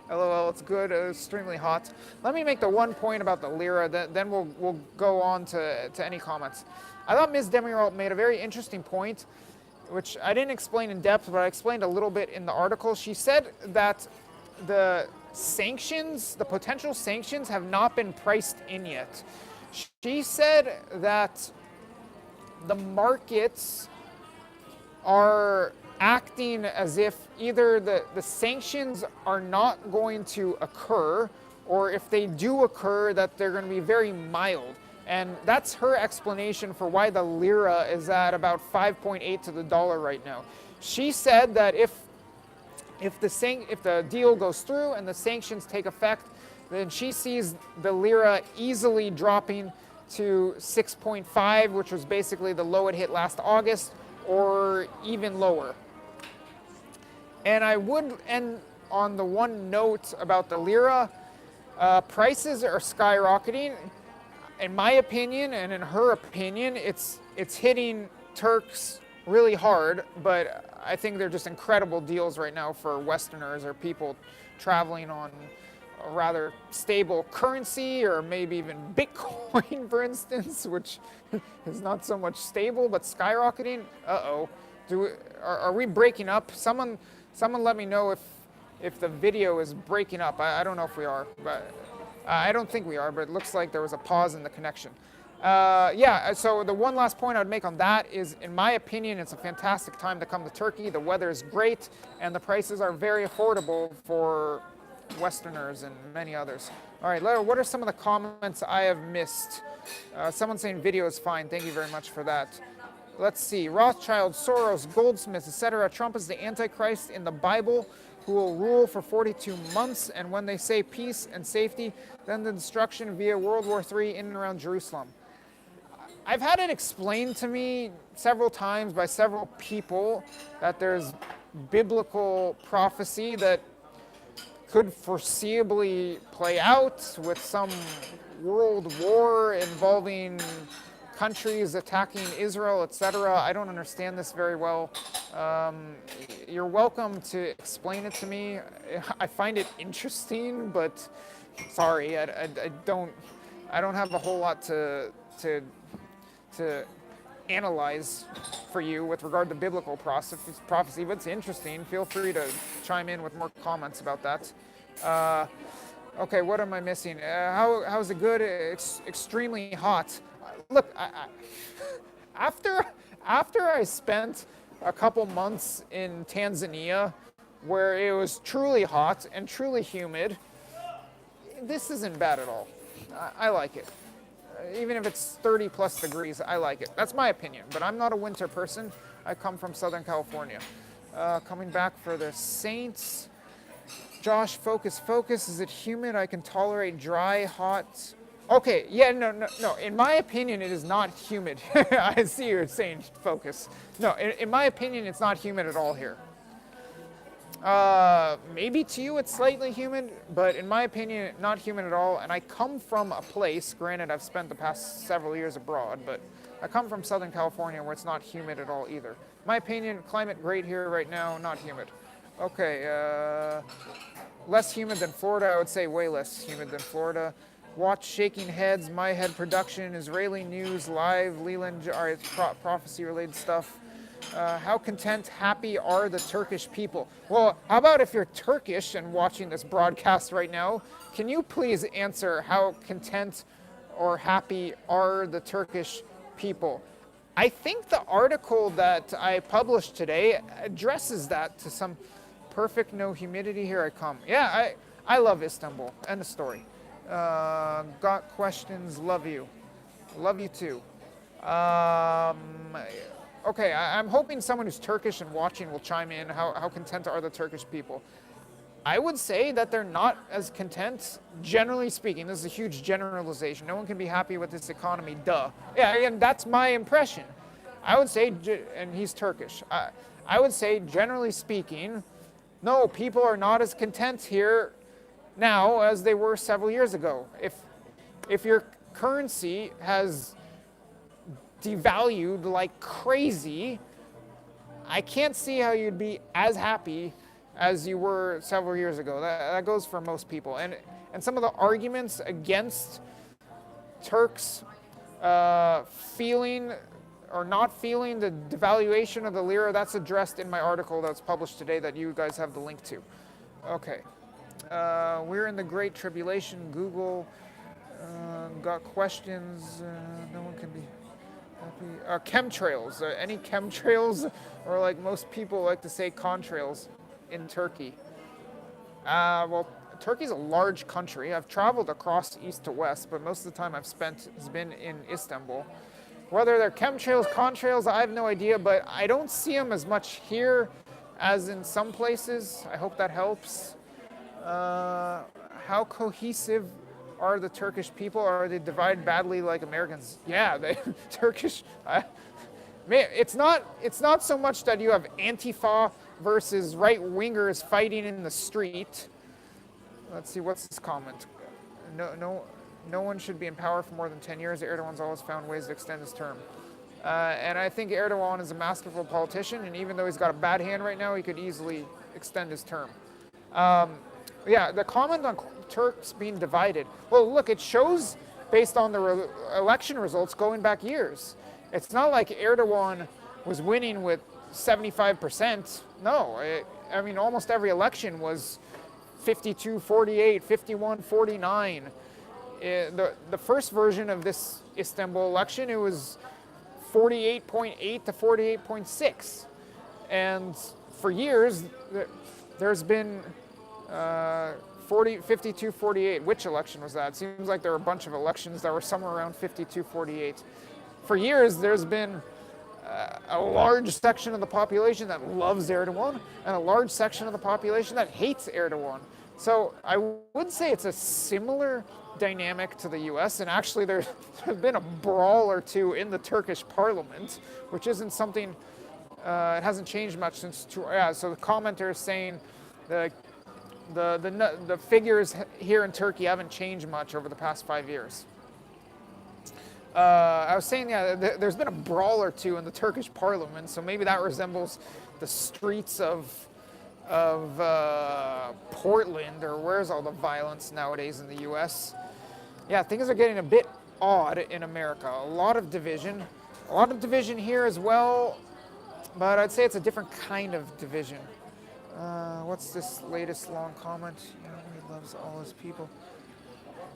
LOL, it's good, extremely hot. Let me make the one point about the lira, then we'll go on to any comments. I thought Ms. Demirol made a very interesting point, which I didn't explain in depth, but I explained a little bit in the article. She said that the sanctions, the potential sanctions, have not been priced in yet. She said that the markets are acting as if either the sanctions are not going to occur, or if they do occur, that they're going to be very mild. And that's her explanation for why the lira is at about 5.8 to the dollar right now. She said that if the deal goes through and the sanctions take effect, then she sees the lira easily dropping to 6.5, which was basically the low it hit last August, or even lower. And I would end on the one note about the lira. Prices are skyrocketing. In my opinion, and in her opinion, it's hitting Turks really hard, but I think they're just incredible deals right now for Westerners or people traveling on a rather stable currency, or maybe even Bitcoin, for instance, which is not so much stable but skyrocketing. Uh-oh. Are we breaking up? Someone let me know if the video is breaking up. I don't know if we are, but I don't think we are, but it looks like there was a pause in the connection. Yeah, so the one last point I would make on that is, in my opinion, it's a fantastic time to come to Turkey. The weather is great, and the prices are very affordable for Westerners and many others. All right, what are some of the comments I have missed? Someone saying video is fine. Thank you very much for that. Let's see. Rothschild, Soros, Goldsmith, etc. Trump is the Antichrist in the Bible who will rule for 42 months, and when they say peace and safety, then the destruction via World War III in and around Jerusalem. I've had it explained to me several times by several people that there's biblical prophecy that could foreseeably play out with some world war involving countries attacking Israel, etc. I don't understand this very well. You're welcome to explain it to me. I find it interesting, but sorry, I don't have a whole lot to analyze for you with regard to biblical prophecy, but it's interesting. Feel free to chime in with more comments about that. Okay, what am I missing? How's it good? It's extremely hot. Look, after I spent a couple months in Tanzania where it was truly hot and truly humid, this isn't bad at all. I like it. Even if it's 30 plus degrees, I like it. That's my opinion, but I'm not a winter person. I come from Southern California. Coming back for the Saints. Josh, focus. Is it humid? I can tolerate dry, hot. Okay, yeah, no. In my opinion, it is not humid. I see you're saying focus. No, in my opinion, it's not humid at all here. Maybe to you it's slightly humid, but in my opinion, not humid at all. And I come from a place, granted I've spent the past several years abroad, but I come from Southern California where it's not humid at all either. My opinion, climate great here right now, not humid. Okay, less humid than Florida, I would say way less humid than Florida. Watch Shaking Heads, My Head Production, Israeli News, Live, Leland, all right, prophecy-related stuff. How content, happy are the Turkish people? Well, how about if you're Turkish and watching this broadcast right now, can you please answer how content or happy are the Turkish people? I think the article that I published today addresses that to some perfect no humidity. Here I come. Yeah, I love Istanbul. End of story. Got questions, love you. Love you too. Okay, I'm hoping someone who's Turkish and watching will chime in. How content are the Turkish people? I would say that they're not as content, generally speaking. This is a huge generalization. No one can be happy with this economy, duh. Yeah, and that's my impression. I would say, and he's Turkish, I would say, generally speaking, no, people are not as content here now as they were several years ago. If you're currency has devalued like crazy. I can't see how you'd be as happy as you were several years ago. That goes for most people. And some of the arguments against Turks feeling or not feeling the devaluation of the lira, that's addressed in my article that's published today that you guys have the link to. Okay. We're in the Great Tribulation. Google got questions. No one can be happy. Chemtrails. Any chemtrails? Or like most people like to say contrails in Turkey. Well, Turkey's a large country. I've traveled across east to west, but most of the time I've spent has been in Istanbul. Whether they're chemtrails, contrails, I have no idea, but I don't see them as much here as in some places. I hope that helps. How cohesive are the Turkish people? Are they divided badly like Americans? Yeah, Turkish. Man, it's not so much that you have Antifa versus right-wingers fighting in the street. Let's see, what's this comment? No one should be in power for more than 10 years. Erdogan's always found ways to extend his term. And I think Erdogan is a masterful politician, and even though he's got a bad hand right now, he could easily extend his term. Yeah, the comment on Turks being divided. Well, look, it shows based on the election results going back years. It's not like Erdogan was winning with 75%. No, I mean, almost every election was 52-48, 51-49. The first version of this Istanbul election, it was 48.8 to 48.6. And for years, there's been 52-48. Which election was that? It seems like there were a bunch of elections that were somewhere around 52-48. For years, there's been a large section of the population that loves Erdogan and a large section of the population that hates Erdogan. So I would say it's a similar dynamic to the US, and actually there's been a brawl or two in the Turkish parliament, which isn't something, it hasn't changed much since, so the commenter is saying the figures here in Turkey haven't changed much over the past 5 years. I was saying, yeah, there's been a brawl or two in the Turkish parliament, so maybe that resembles the streets of Portland, or where's all the violence nowadays in the U.S. Yeah, things are getting a bit odd in America. A lot of division here as well, but I'd say it's a different kind of division. What's this latest long comment? You know, he loves all his people.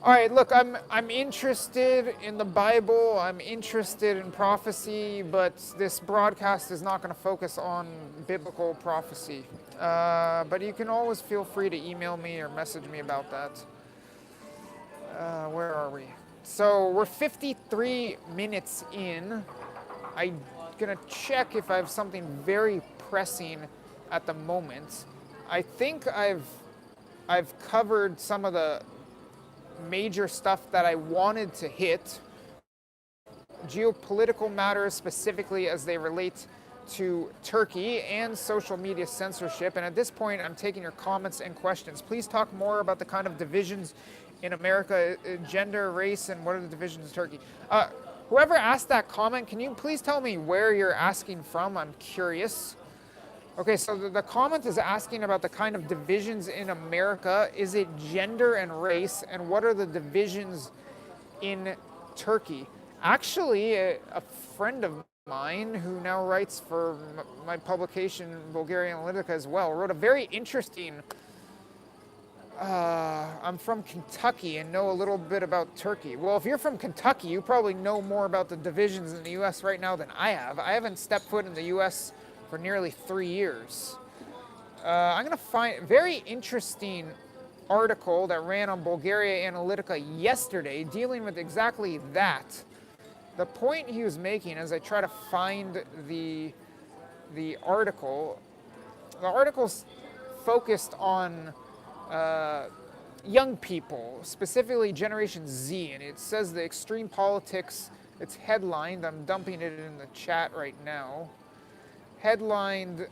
All right, look, I'm interested in the Bible, I'm interested in prophecy, but this broadcast is not going to focus on biblical prophecy. But you can always feel free to email me or message me about that. Where are we? So we're 53 minutes in. I'm going to check if I have something very pressing at the moment. I think I've covered some of the major stuff that I wanted to hit. Geopolitical matters specifically as they relate to Turkey and social media censorship. And at this point, I'm taking your comments and questions. Please talk more about the kind of divisions in America, gender, race, and what are the divisions in Turkey. Whoever asked that comment, can you please tell me where you're asking from? I'm curious. Okay, so the comment is asking about the kind of divisions in America. Is it gender and race? And what are the divisions in Turkey? Actually, a friend of mine who now writes for my publication, Bulgaria Analytica as well, wrote a very interesting, I'm from Kentucky and know a little bit about Turkey. Well, if you're from Kentucky, you probably know more about the divisions in the U.S. right now than I have. I haven't stepped foot in the U.S. for nearly 3 years. I'm going to find a very interesting article that ran on Bulgaria Analytica yesterday dealing with exactly that. The point he was making, as I try to find the article's focused on young people, specifically Generation Z, and it says the extreme politics, it's headlined, I'm dumping it in the chat right now, headlined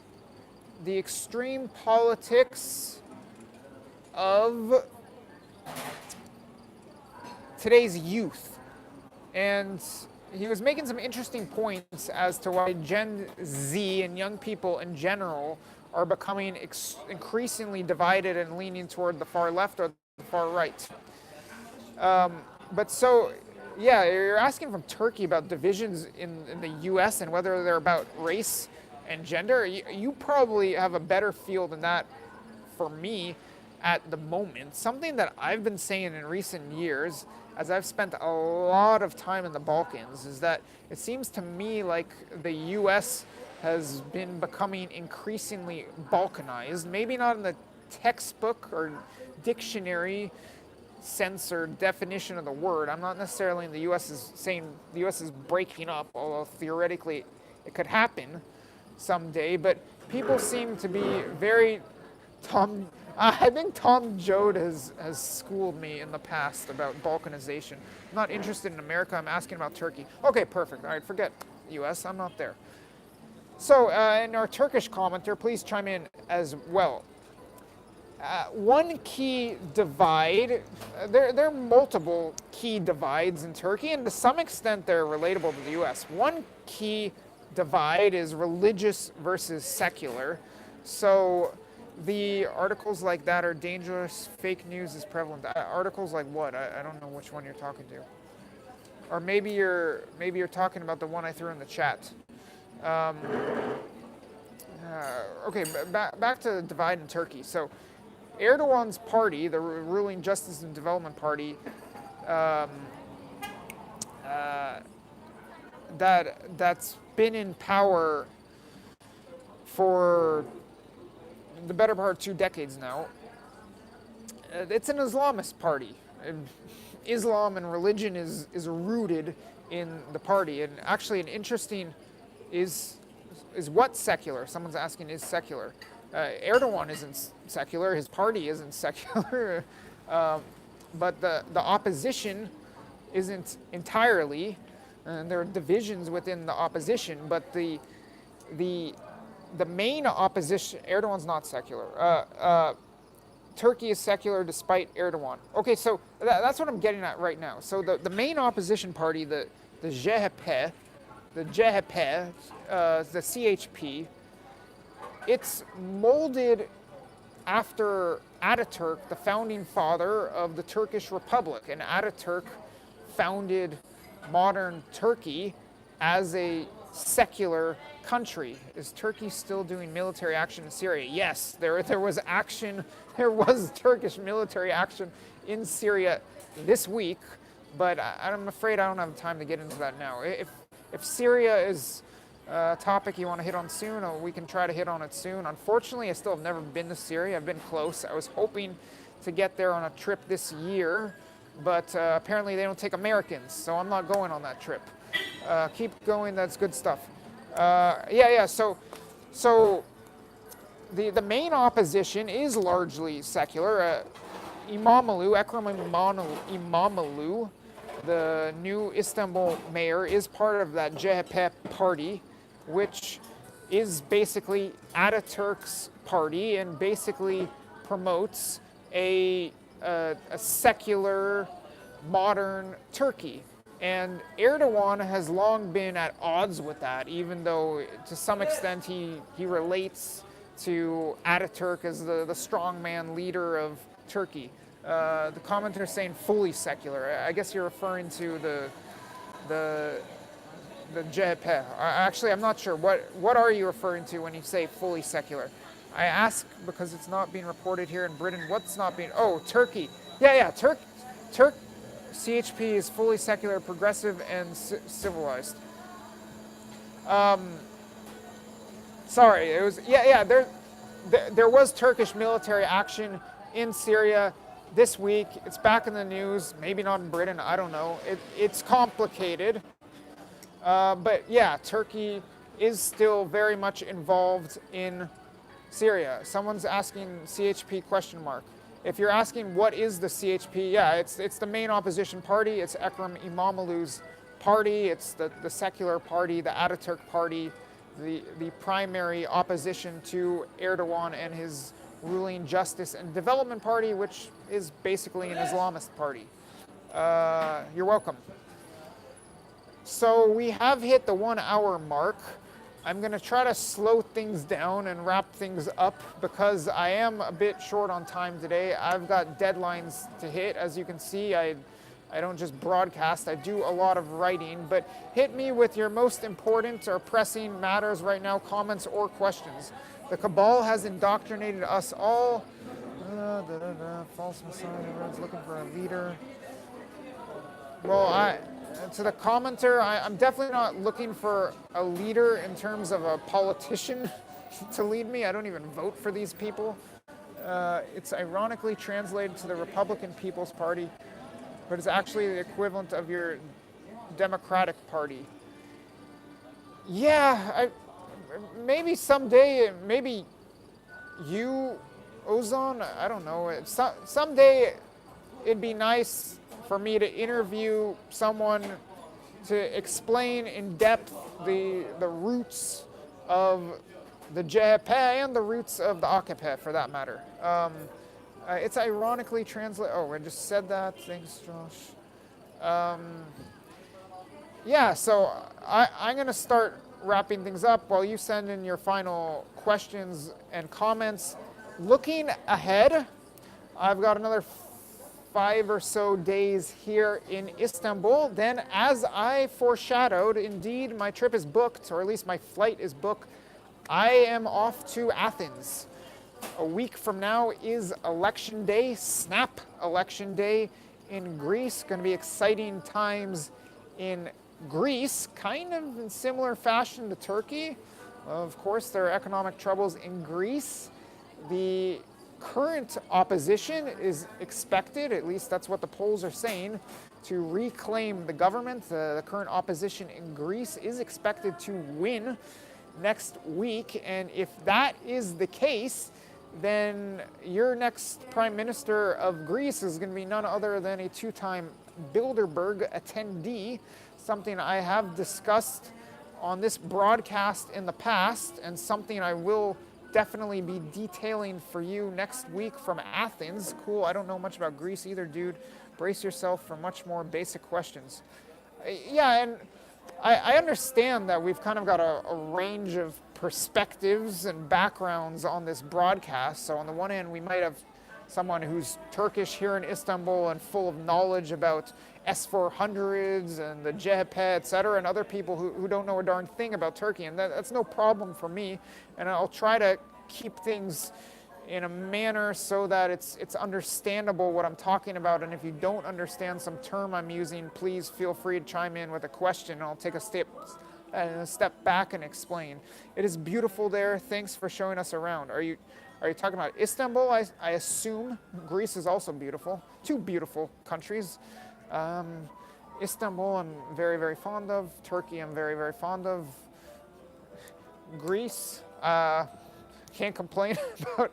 the extreme politics of today's youth. And he was making some interesting points as to why Gen Z and young people in general are becoming increasingly divided and leaning toward the far left or the far right. But so, yeah, you're asking from Turkey about divisions in the US and whether they're about race and gender. You probably have a better feel than that for me at the moment. Something that I've been saying in recent years, as I've spent a lot of time in the Balkans, is that it seems to me like the US has been becoming increasingly Balkanized. Maybe not in the textbook or dictionary sense or definition of the word. I'm not necessarily in the US is saying the US is breaking up, although theoretically it could happen someday. But people seem to be very I think Tom Joad has schooled me in the past about Balkanization. I'm not interested in America. I'm asking about Turkey. Okay, perfect. All right, forget US. I'm not there. So, and our Turkish commenter, please chime in as well. One key divide, there are multiple key divides in Turkey, and to some extent they're relatable to the US. One key divide is religious versus secular. So the articles like that are dangerous, fake news is prevalent. Articles like what? I don't know which one you're talking to. Or maybe you're talking about the one I threw in the chat. Okay, back to the divide in Turkey. So Erdogan's party, the ruling Justice and Development Party, that's been in power for the better part of 2 decades now. It's an Islamist party. Islam and religion is rooted in the party. And actually an interesting is what secular? Someone's asking, is secular? Erdogan isn't secular. His party isn't secular. But the opposition isn't entirely. And there are divisions within the opposition. But the main opposition, Erdogan's not secular. Turkey is secular despite Erdogan. Okay, so that's what I'm getting at right now. So the main opposition party, the CHP, the CHP, it's molded after Ataturk, the founding father of the Turkish Republic. And Ataturk founded modern Turkey as a secular country. Is Turkey still doing military action in Syria? Yes, there was action. There was Turkish military action in Syria this week, but I'm afraid I don't have time to get into that now. If Syria is a topic you want to hit on soon, we can try to hit on it soon. Unfortunately, I still have never been to Syria. I've been close. I was hoping to get there on a trip this year, but apparently they don't take Americans, so I'm not going on that trip. Keep going, that's good stuff. So the main opposition is largely secular. Ekrem İmamoğlu, the new Istanbul mayor, is part of that CHP party, which is basically Ataturk's party and basically promotes a secular, modern Turkey. And Erdogan has long been at odds with that, even though to some extent he relates to Ataturk as the strongman leader of Turkey. The commenter is saying fully secular. I guess you're referring to the CHP. Actually, I'm not sure. What are you referring to when you say fully secular? I ask because it's not being reported here in Britain. What's not being? Oh, Turkey. Turk. CHP is fully secular, progressive, and civilized. Sorry, it was there was Turkish military action in Syria this week. It's back in the news. Maybe not in Britain. I don't know. It's complicated. But yeah, Turkey is still very much involved in Syria. Someone's asking CHP ? If you're asking what is the CHP, yeah, it's the main opposition party. It's Ekrem İmamoğlu's party. It's the secular party, the Ataturk party, the primary opposition to Erdogan and his ruling Justice and Development Party, which is basically an Islamist party. You're welcome. So we have hit the 1 hour mark. I'm going to try to slow things down and wrap things up because I am a bit short on time today. I've got deadlines to hit. As you can see, I don't just broadcast, I do a lot of writing. But hit me with your most important or pressing matters right now, comments or questions. The cabal has indoctrinated us all. False messiah, everyone's looking for a leader. Well, to the commenter, I'm definitely not looking for a leader in terms of a politician to lead me. I don't even vote for these people. It's ironically translated to the Republican People's Party, but it's actually the equivalent of your Democratic Party. Yeah, maybe someday, maybe you, Ozone, I don't know. Someday it'd be nice for me to interview someone to explain in depth the roots of the JHP and the roots of the AKP, for that matter. It's ironically translated. Oh, I just said that. Thanks, Josh. Yeah, so I'm going to start wrapping things up while you send in your final questions and comments. Looking ahead, I've got another 5 or so days here in Istanbul. Then, as I foreshadowed, indeed my trip is booked, or at least my flight is booked. I am off to Athens. A week from now is election day, snap election day in Greece. Going to be exciting times in Greece, kind of in similar fashion to Turkey. Of course, there are economic troubles in Greece. The current opposition is expected, at least that's what the polls are saying, to reclaim the government. The current opposition in Greece is expected to win next week, and if that is the case, then your next Prime Minister of Greece is going to be none other than a 2-time Bilderberg attendee, something I have discussed on this broadcast in the past, and something I will definitely be detailing for you next week from Athens. Cool, I don't know much about Greece either, dude. Brace yourself for much more basic questions. Yeah, and I understand that we've kind of got a range of perspectives and backgrounds on this broadcast. So on the one hand, we might have someone who's Turkish here in Istanbul and full of knowledge about S400s and the JHP, etc., and other people who don't know a darn thing about Turkey, and that's no problem for me. And I'll try to keep things in a manner so that it's understandable what I'm talking about. And if you don't understand some term I'm using, please feel free to chime in with a question, and I'll take a step back and explain. It is beautiful there. Thanks for showing us around. Are you talking about Istanbul? I assume Greece is also beautiful. Two beautiful countries. Istanbul I'm very, very fond of. Turkey I'm very, very fond of. Greece, can't complain about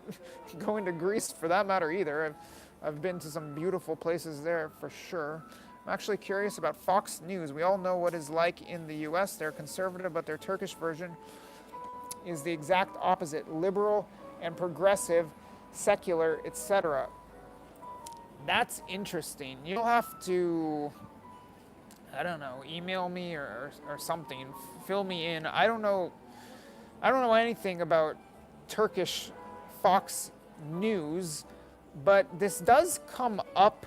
going to Greece for that matter either. I've been to some beautiful places there for sure. I'm actually curious about Fox News. We all know what it's like in the US. They're conservative, but their Turkish version is the exact opposite. Liberal and progressive, secular, etc. That's interesting. You'll have to, I don't know, email me or something, fill me in. I don't know anything about Turkish Fox News, but this does come up.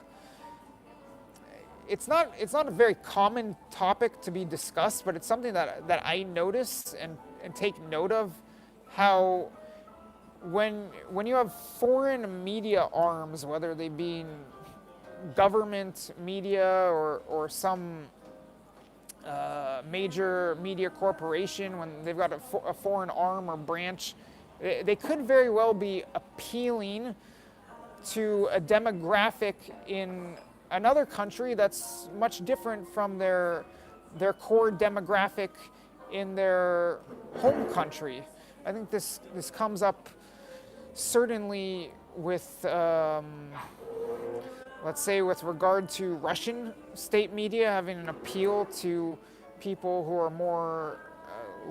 It's not a very common topic to be discussed, but it's something that I notice and take note of, how when you have foreign media arms, whether they be government media or some major media corporation, when they've got a foreign arm or branch, they could very well be appealing to a demographic in another country that's much different from their core demographic in their home country. I think this comes up certainly with, let's say, with regard to Russian state media having an appeal to people who are more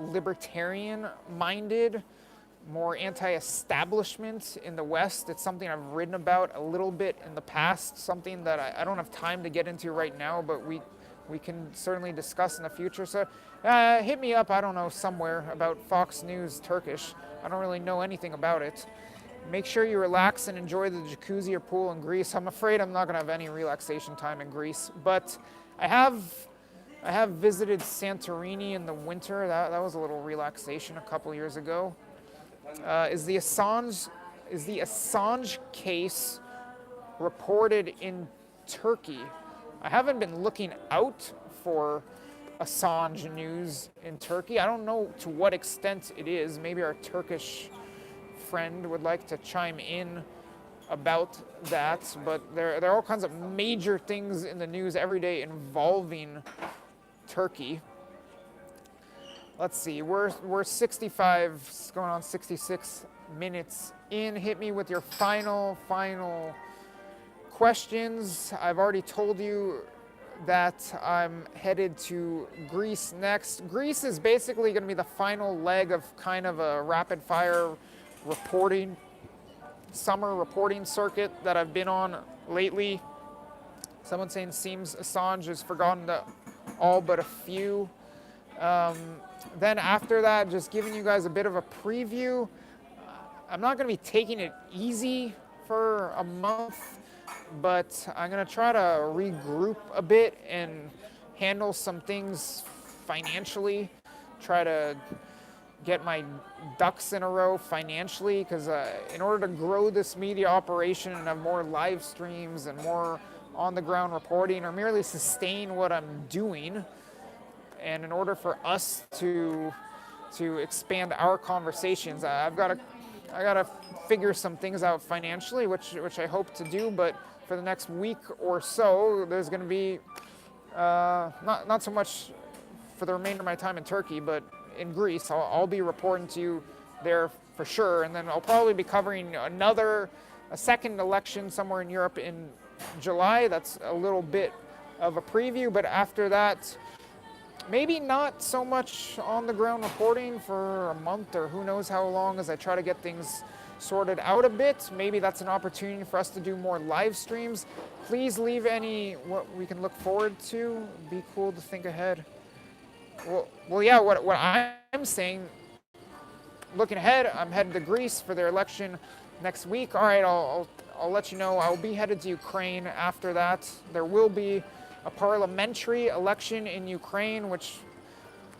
libertarian-minded, more anti-establishment in the West. It's something I've written about a little bit in the past, something that I don't have time to get into right now, but we we can certainly discuss in the future. So hit me up, I don't know, somewhere about Fox News Turkish. I don't really know anything about it. Make sure you relax and enjoy the jacuzzi or pool in Greece. I'm afraid I'm not going to have any relaxation time in Greece, but I have visited Santorini in the winter. That was a little relaxation a couple years ago. Is the Assange case reported in Turkey? I haven't been looking out for Assange news in Turkey. I don't know to what extent it is. Maybe our Turkish friend would like to chime in about that, but there are all kinds of major things in the news every day involving Turkey. Let's see, we're 65, going on 66 minutes in. Hit me with your final questions. I've already told you that I'm headed to Greece next. Greece is basically going to be the final leg of kind of a rapid fire summer reporting circuit that I've been on lately. Someone saying seems Assange has forgotten all but a few. Then after that, just giving you guys a bit of a preview. I'm not going to be taking it easy for a month, but I'm going to try to regroup a bit and handle some things financially. Try to get my ducks in a row financially, because in order to grow this media operation and have more live streams and more on-the-ground reporting, or merely sustain what I'm doing, and in order for us to expand our conversations, I gotta figure some things out financially, which I hope to do. But for the next week or so, there's going to be not so much for the remainder of my time in Turkey, but in Greece. I'll be reporting to you there for sure, and then I'll probably be covering a second election somewhere in Europe in July. That's a little bit of a preview, but after that, maybe not so much on the ground reporting for a month or who knows how long, as I try to get things sorted out a bit. Maybe that's an opportunity for us to do more live streams. Please leave what we can look forward to. Be cool to think ahead. Well, yeah, what I'm saying, looking ahead, I'm headed to Greece for their election next week. All right, I'll let you know. I'll be headed to Ukraine after that. There will be a parliamentary election in Ukraine, which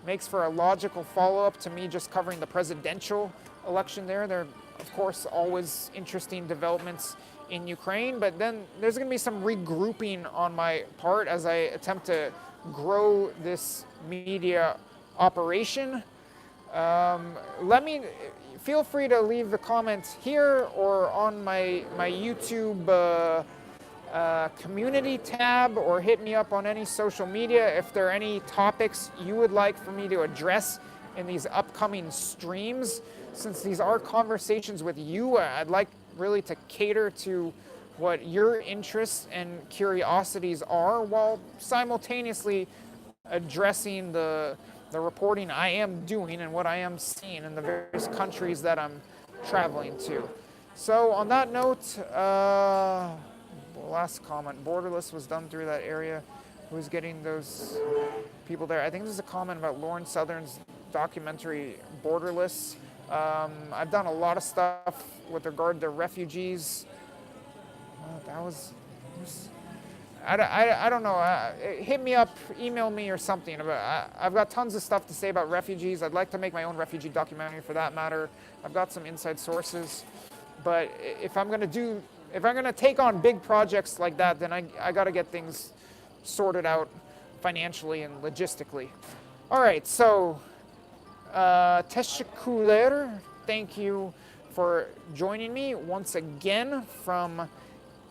makes for a logical follow-up to me just covering the presidential election there. There are, of course, always interesting developments in Ukraine, but then there's going to be some regrouping on my part as I attempt to grow this media operation. Feel free to leave the comments here or on my YouTube community tab, or hit me up on any social media if there are any topics you would like for me to address in these upcoming streams. Since these are conversations with you, I'd like really to cater to what your interests and curiosities are, while simultaneously addressing the reporting I am doing and what I am seeing in the various countries that I'm traveling to. So on that note, last comment, borderless was done through that area. Who's getting those people there? I think there's a comment about Lauren Southern's documentary Borderless. I've done a lot of stuff with regard to refugees. I don't know. Hit me up, email me or something. I've got tons of stuff to say about refugees. I'd like to make my own refugee documentary for that matter. I've got some inside sources. But if I'm going to take on big projects like that, then I got to get things sorted out financially and logistically. All right, so teşekkürler. Thank you for joining me once again from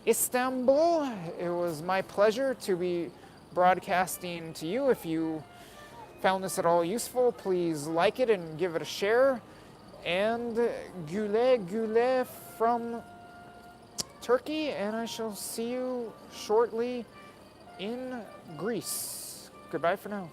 Istanbul. It was my pleasure to be broadcasting to you. If you found this at all useful, please like it and give it a share. And güle güle from Turkey, and I shall see you shortly in Greece. Goodbye for now.